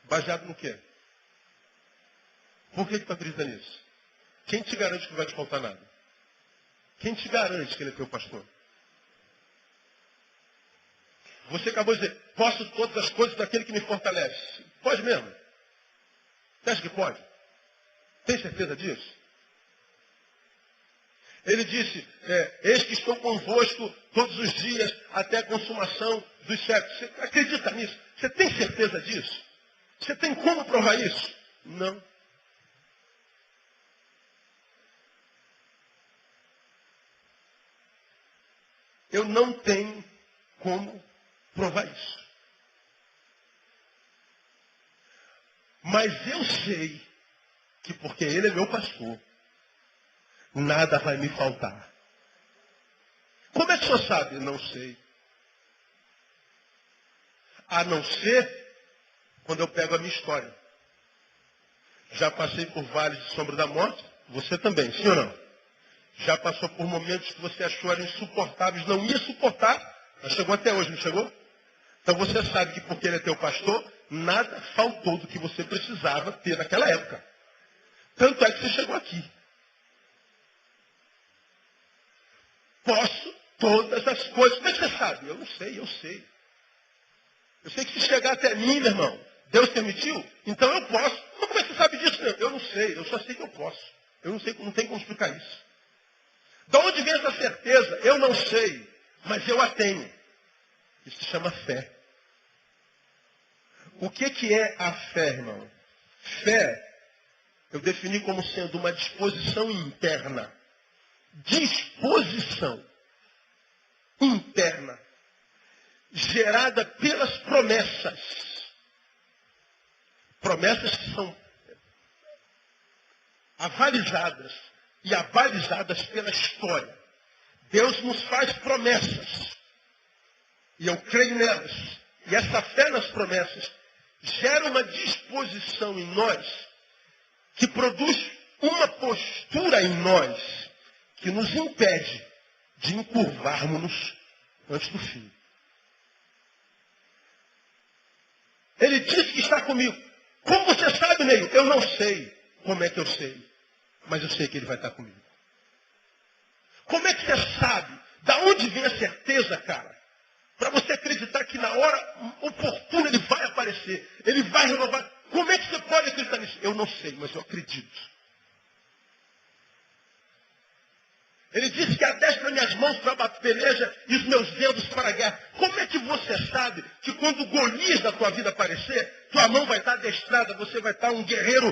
Baseado no quê? Por que tu acredita nisso? Quem te garante que não vai te faltar nada? Quem te garante que ele é teu pastor? Você acabou de dizer, posso todas as coisas daquele que me fortalece. Pode mesmo? Você acha que pode? Tem certeza disso? Ele disse, eis que estou convosco todos os dias até a consumação dos séculos. Você acredita nisso? Você tem certeza disso? Você tem como provar isso? Não. Eu não tenho como provar isso. Mas eu sei que porque ele é meu pastor, nada vai me faltar. Como é que o senhor sabe? Não sei. A não ser quando eu pego a minha história. Já passei por vales de sombra da morte, você também, sim ou não? Já passou por momentos que você achou eram insuportáveis, não ia suportar, mas chegou até hoje, não chegou? Então você sabe que porque ele é teu pastor, nada faltou do que você precisava ter naquela época. Tanto é que você chegou aqui. Posso todas as coisas. Como é que você sabe? Eu não sei, eu sei. Eu sei que se chegar até mim, meu irmão, Deus permitiu, então eu posso. Mas como é que você sabe disso? Eu não sei, eu só sei que eu posso. Eu não sei, não tem como explicar isso. De onde vem essa certeza? Eu não sei, mas eu a tenho. Isso se chama fé. O que é a fé, irmão? Fé, eu defini como sendo uma disposição interna. Disposição interna. Gerada pelas promessas. Promessas que são avalizadas e abalizadas pela história. Deus nos faz promessas. E eu creio nelas. E essa fé nas promessas gera uma disposição em nós que produz uma postura em nós que nos impede de encurvarmos-nos antes do fim. Ele disse que está comigo. Como você sabe, Neil? Eu não sei como é que eu sei, mas eu sei que ele vai estar comigo. Como é que você sabe? Da onde vem a certeza, cara? Para você acreditar que na hora oportuna ele vai aparecer, ele vai renovar. Como é que você pode acreditar nisso? Eu não sei, mas eu acredito. Ele disse que adestra minhas mãos para a peleja e os meus dedos para a guerra. Como é que você sabe que quando o Golias da tua vida aparecer, tua mão vai estar adestrada, você vai estar um guerreiro,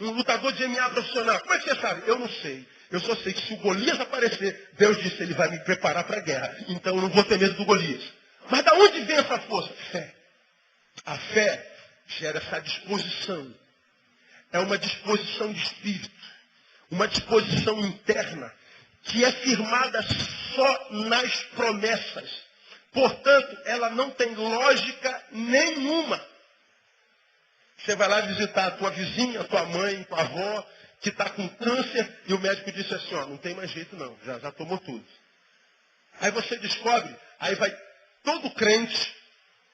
um lutador de MMA profissional? Como é que você sabe? Eu não sei. Eu só sei que se o Golias aparecer, Deus disse, ele vai me preparar para a guerra. Então eu não vou ter medo do Golias. Mas da onde vem essa força? Fé. A fé gera essa disposição. É uma disposição de espírito. Uma disposição interna que é firmada só nas promessas. Portanto, ela não tem lógica nenhuma. Você vai lá visitar a tua vizinha, a tua mãe, a tua avó, que está com câncer, e o médico disse assim, ó, não tem mais jeito não, já tomou tudo. Aí você descobre, aí vai todo crente,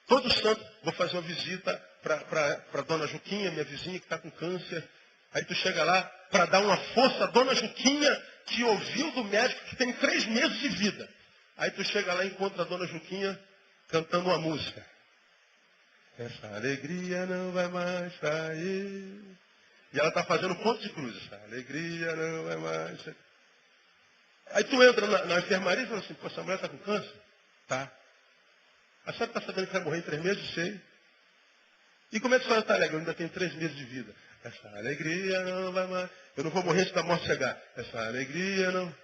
todo santo, vou fazer uma visita para dona Juquinha, minha vizinha que está com câncer. Aí tu chega lá para dar uma força a dona Juquinha, que ouviu do médico que tem 3 meses de vida. Aí tu chega lá e encontra a dona Juquinha cantando uma música. Essa alegria não vai mais sair. E ela está fazendo ponto de cruz. Essa alegria não vai mais sair. Aí tu entra na enfermaria e fala assim, pô, essa mulher está com câncer? Tá. A senhora está sabendo que vai morrer em 3 meses? Sei. E como é que a senhora está alegre? Eu ainda tenho 3 meses de vida. Essa alegria não vai mais. Eu não vou morrer antes da morte chegar. Essa alegria não.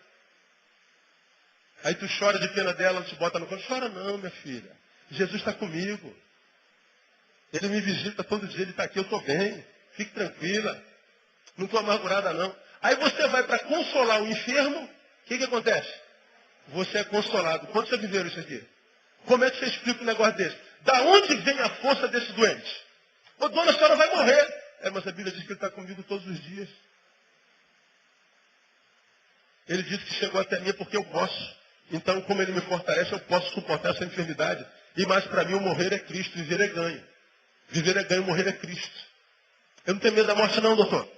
Aí tu chora de pena dela, te bota no colo. Chora não, minha filha. Jesus está comigo. Ele me visita todo dia, ele está aqui, eu estou bem. Fique tranquila. Não estou amargurada não. Aí você vai para consolar o enfermo. O que acontece? Você é consolado. Quando você viveu isso aqui? Como é que você explica um negócio desse? Da onde vem a força desse doente? Ô dona, a senhora vai morrer. Mas a Bíblia diz que ele está comigo todos os dias. Ele disse que chegou até mim porque eu posso. Então, como ele me fortalece, eu posso suportar essa enfermidade. E mais para mim, o morrer é Cristo, viver é ganho. Viver é ganho, morrer é Cristo. Eu não tenho medo da morte não, doutor.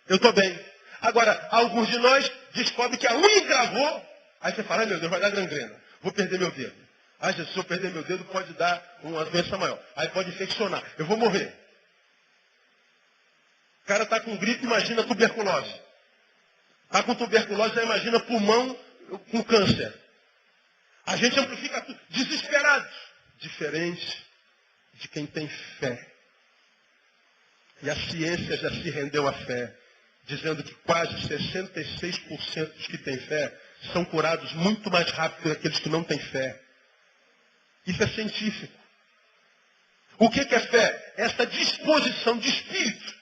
Eu estou bem. Agora, alguns de nós descobrem que a unha encravou. Aí você fala, meu Deus, vai dar gangrena. Vou perder meu dedo. Ah, Jesus, se eu perder meu dedo, pode dar uma doença maior. Aí pode infeccionar. Eu vou morrer. O cara está com gripe, imagina tuberculose. Está com tuberculose, já imagina pulmão com câncer. A gente amplifica tudo. Desesperado. Diferente de quem tem fé. E a ciência já se rendeu à fé, dizendo que quase 66% dos que têm fé são curados muito mais rápido que aqueles que não têm fé. Isso é científico. O que é fé? Essa disposição de espírito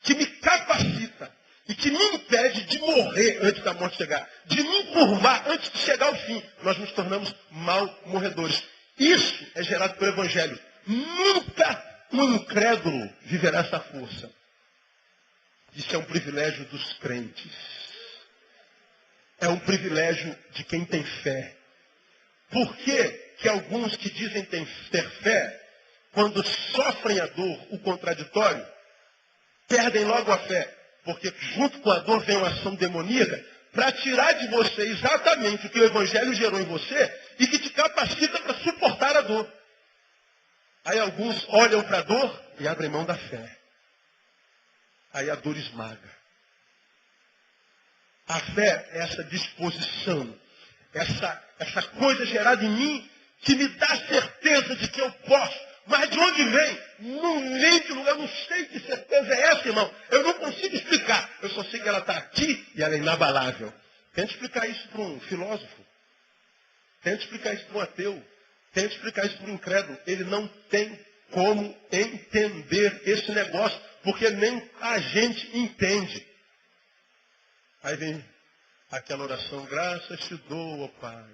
que me capacita e que me impede de morrer antes da morte chegar, de me encurvar antes de chegar ao fim. Nós nos tornamos mal morredores. Isso é gerado pelo Evangelho. Nunca um incrédulo viverá essa força. Isso é um privilégio dos crentes. É um privilégio de quem tem fé. Por que alguns que dizem ter fé, quando sofrem a dor, o contraditório, perdem logo a fé? Porque junto com a dor vem uma ação demoníaca para tirar de você exatamente o que o Evangelho gerou em você e que te capacita para suportar a dor. Aí alguns olham para a dor e abrem mão da fé. Aí a dor esmaga. A fé é essa disposição, essa coisa gerada em mim que me dá certeza de que eu posso. Mas de onde vem? Não vem de lugar, eu não sei que certeza é essa, irmão. Eu não consigo explicar. Eu só sei que ela está aqui e ela é inabalável. Tenta explicar isso para um filósofo. Tenta explicar isso para um ateu. Tenta explicar isso para um incrédulo. Ele não tem como entender esse negócio, porque nem a gente entende. Aí vem aquela oração, graças te dou, ó Pai,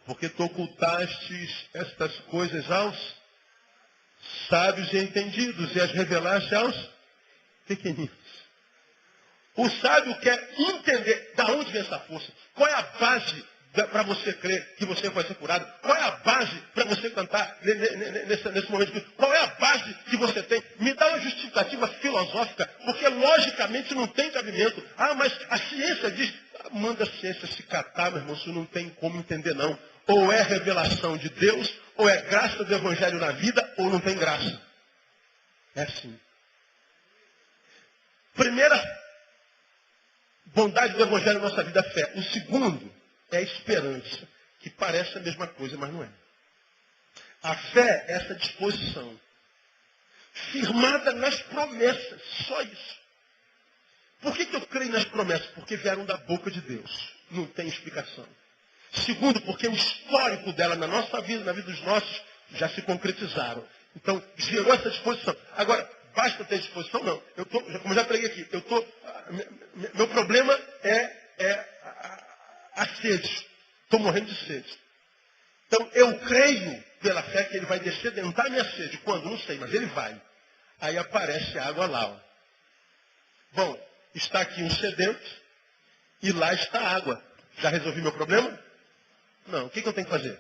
porque tu ocultaste estas coisas aos sábios e entendidos e as revelaste aos pequeninos. O sábio quer entender de onde vem essa força. Qual é a base para você crer que você vai ser curado? Qual é a base para você cantar nesse momento? Qual é a base que você tem? Me dá uma justificativa filosófica, porque logicamente não tem cabimento. Ah, mas a ciência diz... Manda a ciência se catar, meu irmão, isso não tem como entender não. Ou é revelação de Deus, ou é graça do Evangelho na vida, ou não tem graça. É assim. Primeira bondade do Evangelho na nossa vida, a fé. O segundo é a esperança, que parece a mesma coisa, mas não é. A fé é essa disposição, firmada nas promessas, só isso. Por que eu creio nas promessas? Porque vieram da boca de Deus. Não tem explicação. Segundo, porque o histórico dela na nossa vida, na vida dos nossos, já se concretizaram. Então, gerou essa disposição. Agora, basta ter disposição? Não. Como eu já preguei aqui, meu problema é a sede. Estou morrendo de sede. Então, eu creio pela fé que ele vai descedentar a minha sede. Quando? Não sei, mas ele vai. Aí aparece a água lá. Ó. Bom, está aqui um sedento e lá está a água. Já resolvi meu problema? Não. O que eu tenho que fazer?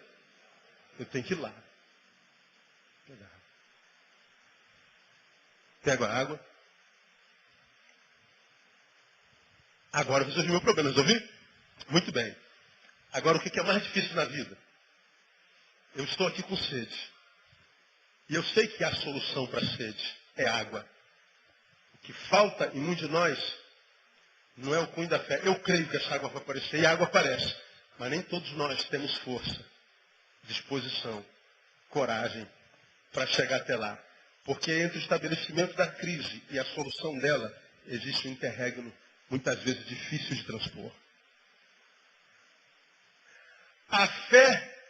Eu tenho que ir lá. Pego a água. Agora eu resolvi meu problema. Resolvi? Muito bem. Agora o que é mais difícil na vida? Eu estou aqui com sede. E eu sei que a solução para a sede é água. O que falta em muitos de nós não é o cunho da fé. Eu creio que essa água vai aparecer e a água aparece. Mas nem todos nós temos força, disposição, coragem para chegar até lá. Porque entre o estabelecimento da crise e a solução dela, existe um interregno, muitas vezes difícil de transpor. A fé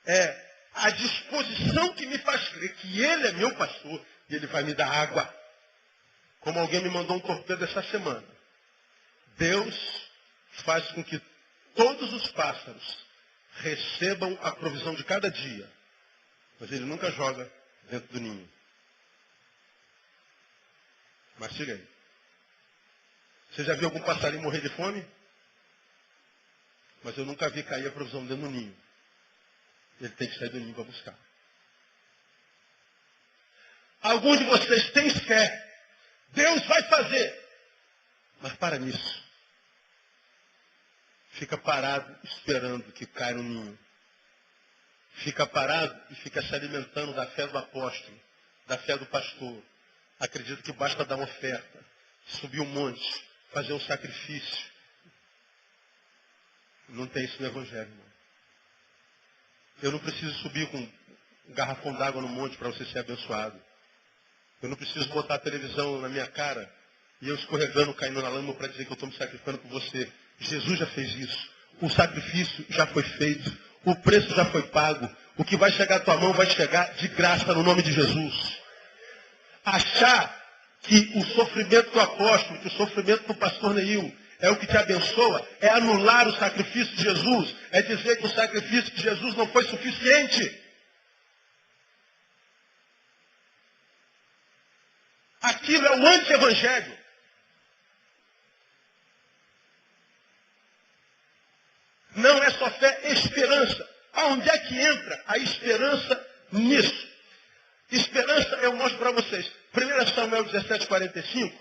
é a disposição que me faz crer que Ele é meu pastor e Ele vai me dar água. Como alguém me mandou um torpedo essa semana. Deus faz com que todos os pássaros recebam a provisão de cada dia. Mas Ele nunca joga dentro do ninho. Mastiga aí. Você já viu algum passarinho morrer de fome? Mas eu nunca vi cair a provisão dentro do ninho. Ele tem que sair do ninho para buscar. Alguns de vocês têm fé. Deus vai fazer. Mas para nisso. Fica parado esperando que caia no ninho. Fica parado e fica se alimentando da fé do apóstolo, da fé do pastor. Acredita que basta dar uma oferta, subir um monte, fazer um sacrifício. Não tem isso no Evangelho, irmão. Eu não preciso subir com um garrafão d'água no monte para você ser abençoado. Eu não preciso botar a televisão na minha cara e eu escorregando, caindo na lama para dizer que eu estou me sacrificando por você. Jesus já fez isso. O sacrifício já foi feito. O preço já foi pago. O que vai chegar à tua mão vai chegar de graça no nome de Jesus. Achar que o sofrimento do apóstolo, que o sofrimento do pastor Neil é o que te abençoa, é anular o sacrifício de Jesus, é dizer que o sacrifício de Jesus não foi suficiente. Aquilo é o anti-evangelho. Não é só fé, é esperança. Aonde é que entra a esperança nisso? Esperança eu mostro para vocês. 1 Samuel 17:45,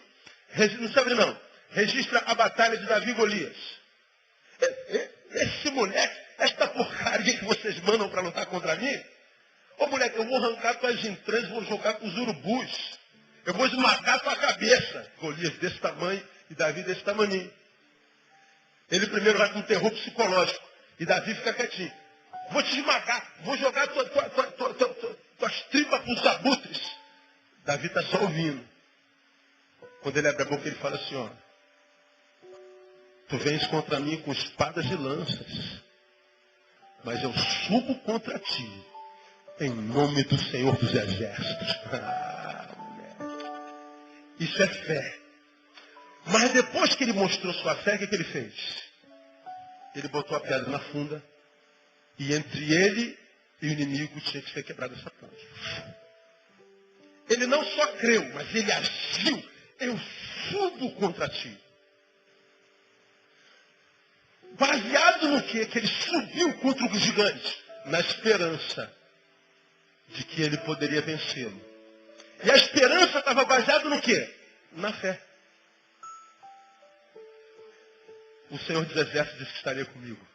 não sabe não, registra a batalha de Davi e Golias. Esse moleque, esta porcaria que vocês mandam para lutar contra mim, ô moleque, eu vou arrancar tuas entranhas, vou jogar com os urubus. Eu vou esmagar tua cabeça. Golias desse tamanho e Davi desse tamanho. Ele primeiro vai com um terror psicológico. E Davi fica quietinho. Vou te esmagar. Vou jogar tuas tripas para os abutres. Davi está só ouvindo. Quando ele abre a boca, ele fala assim, ó. Tu vens contra mim com espadas e lanças. Mas eu subo contra ti. Em nome do Senhor dos Exércitos. Isso é fé. Mas depois que ele mostrou sua fé, o que ele fez? Ele botou a pedra na funda. E entre ele e o inimigo tinha que ser quebrada essa ponte. Ele não só creu, mas ele agiu. Eu subo contra ti. Baseado no quê? Que ele subiu contra o gigante. Na esperança de que ele poderia vencê-lo. E a esperança estava baseada no quê? Na fé. O Senhor dos Exércitos disse que estaria comigo.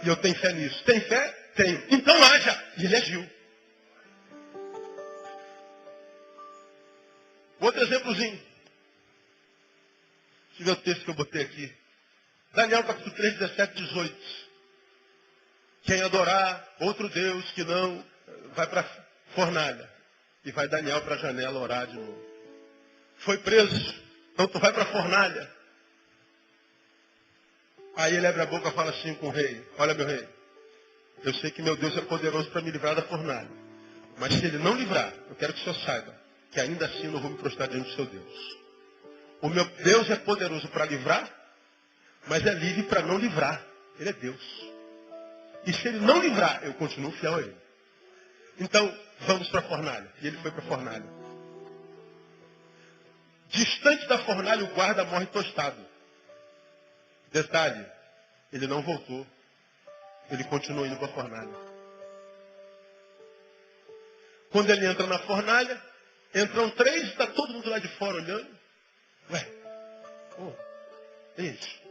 E eu tenho fé nisso. Tem fé? Tenho. Então haja. E ele agiu. Outro exemplozinho. Deixa eu ver o texto que eu botei aqui. Daniel capítulo 3, 17, 18. Quem adorar outro Deus que não, vai para a fornalha. E vai Daniel para a janela orar de novo. Foi preso. Então tu vai para a fornalha. Aí ele abre a boca e fala assim com o rei. Olha, meu rei. Eu sei que meu Deus é poderoso para me livrar da fornalha. Mas se ele não livrar, eu quero que o senhor saiba que ainda assim eu não vou me prostrar diante do seu Deus. O meu Deus é poderoso para livrar, mas é livre para não livrar. Ele é Deus. E se ele não livrar, eu continuo fiel a ele. Então, vamos para a fornalha. E ele foi para a fornalha. Distante da fornalha, o guarda morre tostado. Detalhe, ele não voltou. Ele continuou indo para a fornalha. Quando ele entra na fornalha, entram 3 e está todo mundo lá de fora olhando. Ué, isso.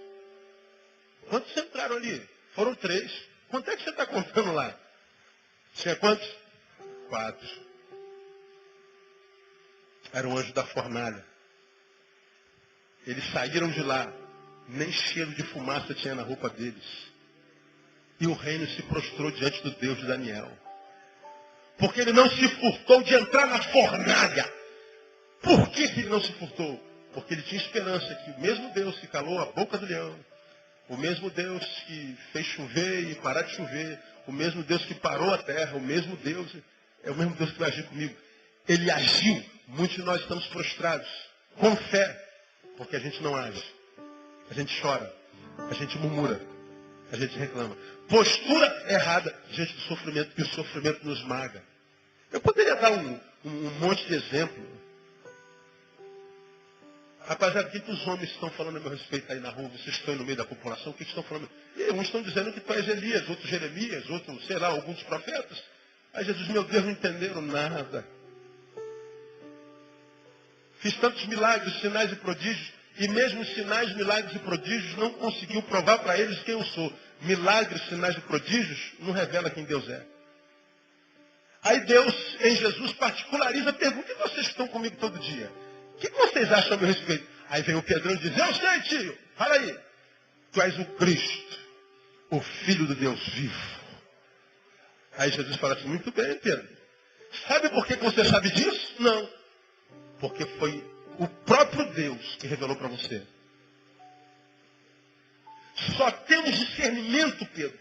Quantos entraram ali? Foram 3. Quanto é que você está contando lá? Tinha quantos? 4. Era o anjo da fornalha. Eles saíram de lá. Nem cheiro de fumaça tinha na roupa deles. E o reino se prostrou diante do Deus de Daniel. Porque ele não se furtou de entrar na fornalha. Por que ele não se furtou? Porque ele tinha esperança que o mesmo Deus que calou a boca do leão, o mesmo Deus que fez chover e parar de chover, o mesmo Deus que parou a terra, o mesmo Deus, é o mesmo Deus que vai agir comigo. Ele agiu. Muitos de nós estamos prostrados, com fé, porque a gente não age. A gente chora, a gente murmura, a gente reclama. Postura errada diante do sofrimento, que o sofrimento nos maga. Eu poderia dar um monte de exemplo. Rapaziada, o que os homens estão falando a meu respeito aí na rua? Vocês estão aí no meio da população, o que estão falando? E uns estão dizendo que tu és Elias, outros Jeremias, outros, sei lá, alguns profetas. Aí Jesus, meu Deus, não entenderam nada. Fiz tantos milagres, sinais e prodígios, e mesmo os sinais, milagres e prodígios não conseguiu provar para eles quem eu sou. Milagres, sinais e prodígios não revela quem Deus é. Aí Deus, em Jesus, particulariza a pergunta: e vocês que estão comigo todo dia? O que vocês acham a meu respeito? Aí vem o Pedrão e diz: eu sei, tio, fala aí. Tu és o Cristo, o Filho do Deus vivo. Aí Jesus fala assim: muito bem, Pedro. Sabe por que você sabe disso? Não. Porque foi o próprio Deus que revelou para você. Só temos discernimento, Pedro,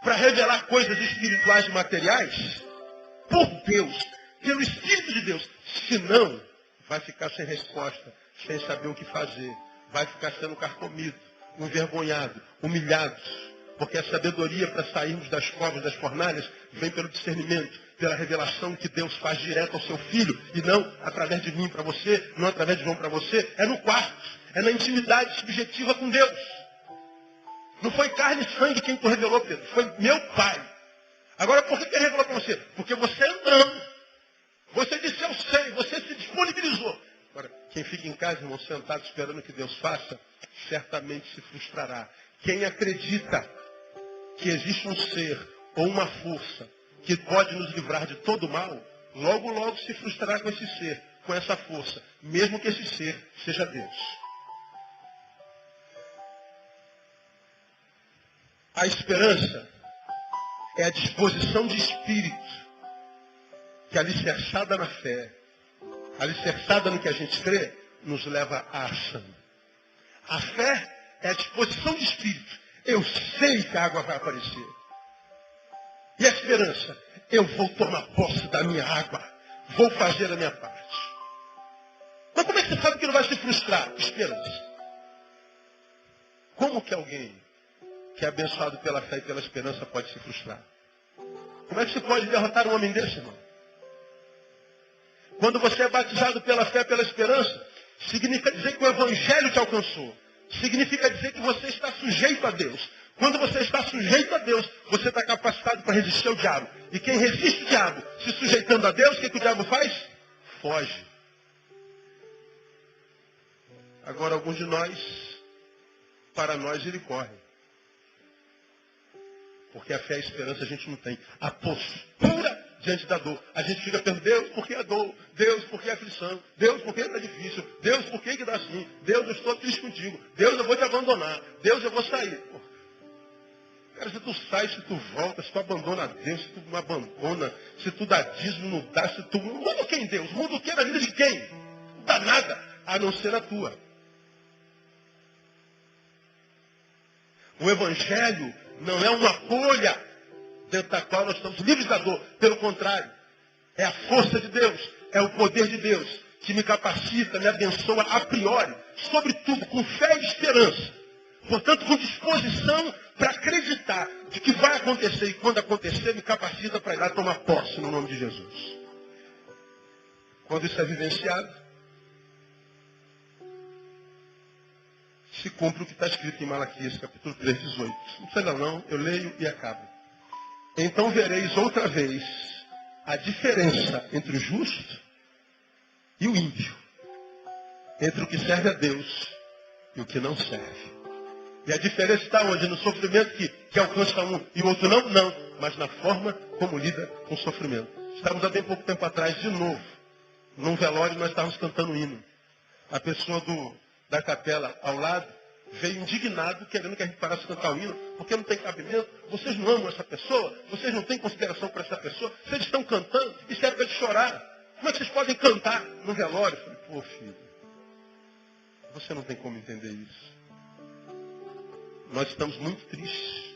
para revelar coisas espirituais e materiais por Deus, pelo Espírito de Deus. Senão, vai ficar sem resposta, sem saber o que fazer. Vai ficar sendo carcomido, envergonhado, humilhado. Porque a sabedoria para sairmos das covas, das fornalhas, vem pelo discernimento, pela revelação que Deus faz direto ao seu filho, e não através de mim para você, não através de João para você. É no quarto, é na intimidade subjetiva com Deus. Não foi carne e sangue quem tu revelou, Pedro, foi meu Pai. Agora, por que ele revelou para você? Porque você entrando. Você disse, eu sei, você se disponibilizou. Agora, quem fica em casa, irmão, sentado esperando que Deus faça, certamente se frustrará. Quem acredita que existe um ser ou uma força que pode nos livrar de todo mal, logo, logo se frustrará com esse ser, com essa força, mesmo que esse ser seja Deus. A esperança é a disposição de espírito que, alicerçada na fé, alicerçada no que a gente crê, nos leva à ação. A fé é a disposição de espírito. Eu sei que a água vai aparecer. E a esperança? Eu vou tomar posse da minha água. Vou fazer a minha parte. Mas como é que você sabe que não vai se frustrar? Esperança. Como que alguém que é abençoado pela fé e pela esperança pode se frustrar? Como é que você pode derrotar um homem desse, irmão? Quando você é batizado pela fé e pela esperança, significa dizer que o Evangelho te alcançou. significa dizer que você está sujeito a Deus. Quando você está sujeito a Deus, você está capacitado para resistir ao diabo. E quem resiste ao diabo, se sujeitando a Deus, o que o diabo faz? Foge. Agora, alguns de nós, para nós ele corre. Porque a fé e a esperança a gente não tem. A postura diante da dor. A gente fica pensando, Deus, por que a dor? Deus, por que a aflição? Deus, por que está difícil? Deus, por que dá assim? Deus, eu estou triste contigo. Deus, eu vou te abandonar. Deus, eu vou sair. Pô. Cara, se tu sai, se tu volta, se tu abandona Deus, se tu não abandona, se tu dá dízimo, não dá, se tu... Muda quem, Deus? Muda o que na vida de quem? Não dá nada, a não ser a tua. O Evangelho não é uma folha dentro da qual nós estamos livres da dor. Pelo contrário, é a força de Deus, é o poder de Deus que me capacita, me abençoa a priori, sobretudo com fé e esperança. Portanto, com disposição para acreditar de que vai acontecer e quando acontecer, me capacita para ir lá tomar posse no nome de Jesus. Quando isso é vivenciado, se cumpre o que está escrito em Malaquias, capítulo 3, 18. Não sei não, eu leio e acabo. Então vereis outra vez a diferença entre o justo e o ímpio, entre o que serve a Deus e o que não serve. E a diferença está onde? No sofrimento que alcança um e o outro não? Não, mas na forma como lida com o sofrimento. Estávamos há bem pouco tempo atrás, de novo, num velório, nós estávamos cantando um hino. A pessoa da capela ao lado veio indignado, querendo que a gente parasse de cantar o hino, porque não tem cabimento. Vocês não amam essa pessoa? Vocês não têm consideração para essa pessoa? Vocês estão cantando? Isso é época de chorar. Como é que vocês podem cantar no velório? Eu falei, pô, filho, você não tem como entender isso. Nós estamos muito tristes.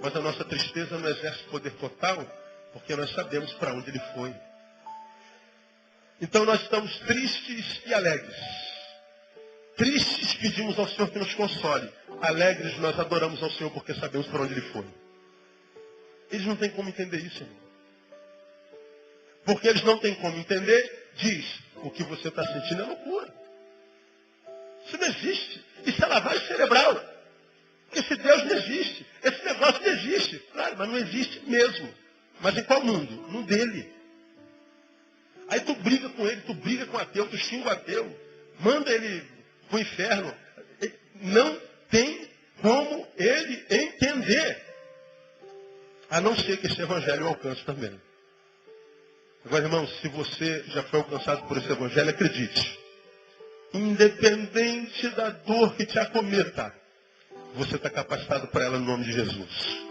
Mas a nossa tristeza não exerce poder total, porque nós sabemos para onde ele foi. Então nós estamos tristes e alegres. Tristes, pedimos ao Senhor que nos console. Alegres, nós adoramos ao Senhor porque sabemos para onde ele foi. Eles não têm como entender isso, irmão. Porque eles não têm como entender, diz, o que você está sentindo é loucura. Isso não existe. Isso é lavagem cerebral. Esse Deus não existe. Esse negócio não existe. Claro, mas não existe mesmo. Mas em qual mundo? No dele. Aí tu briga com ele, tu briga com o ateu, tu xinga o ateu, manda ele para o inferno. Não tem como ele entender. A não ser que esse evangelho o alcance também. Agora, irmão, se você já foi alcançado por esse evangelho, acredite. Independente da dor que te acometa, você está capacitado para ela no nome de Jesus.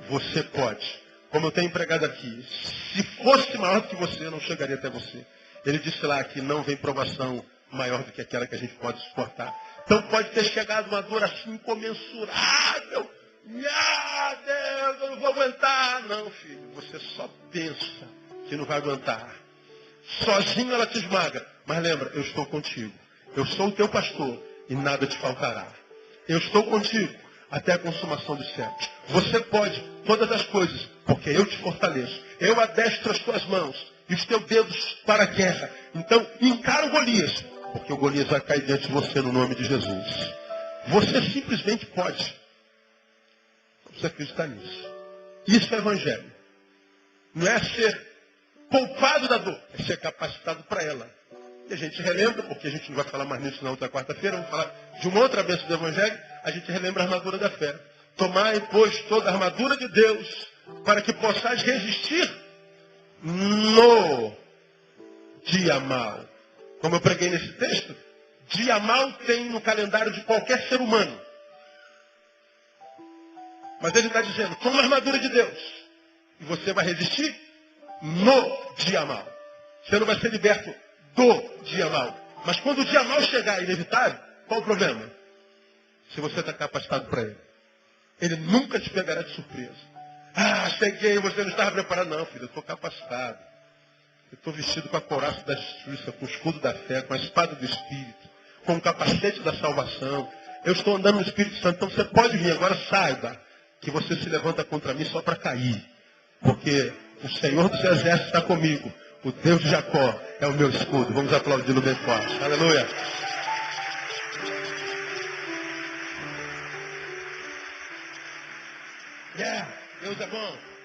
Você pode. Como eu tenho empregado aqui, se fosse maior do que você, eu não chegaria até você. Ele disse lá que não vem provação maior do que aquela que a gente pode suportar. Então pode ter chegado uma dor assim incomensurável. Ah, Deus, eu não vou aguentar. Não, filho, você só pensa que não vai aguentar. Sozinho ela te esmaga. Mas lembra, eu estou contigo. Eu sou o teu pastor e nada te faltará. Eu estou contigo até a consumação dos séculos. Você pode todas as coisas, porque eu te fortaleço. Eu adestro as tuas mãos e os teus dedos para a guerra. Então, encara o Golias, porque o Golias vai cair diante de você no nome de Jesus. Você simplesmente pode. Não precisa acreditar nisso. Isso é evangelho. Não é ser poupado da dor, é ser capacitado para ela. E a gente relembra, porque a gente não vai falar mais nisso na outra quarta-feira, vamos falar de uma outra bênção do evangelho, a gente relembra a armadura da fé. Tomai, pois, toda a armadura de Deus, para que possais resistir no dia mau. Como eu preguei nesse texto, dia mau tem no calendário de qualquer ser humano. Mas ele está dizendo, toma a armadura de Deus, e você vai resistir no dia mau. Você não vai ser liberto do dia mau. Mas quando o dia mau chegar, inevitável, qual o problema? Se você está capacitado para ele. Ele nunca te pegará de surpresa. Ah, cheguei, você não estava preparado. Não, filho, eu estou capacitado. Eu estou vestido com a couraça da justiça, com o escudo da fé, com a espada do Espírito, com o capacete da salvação. Eu estou andando no Espírito Santo. Então você pode vir. Agora saiba que você se levanta contra mim só para cair. Porque o Senhor dos Exércitos está comigo. O Deus de Jacó é o meu escudo. Vamos aplaudir no bem forte. Aleluia. Yeah, Deus é bom.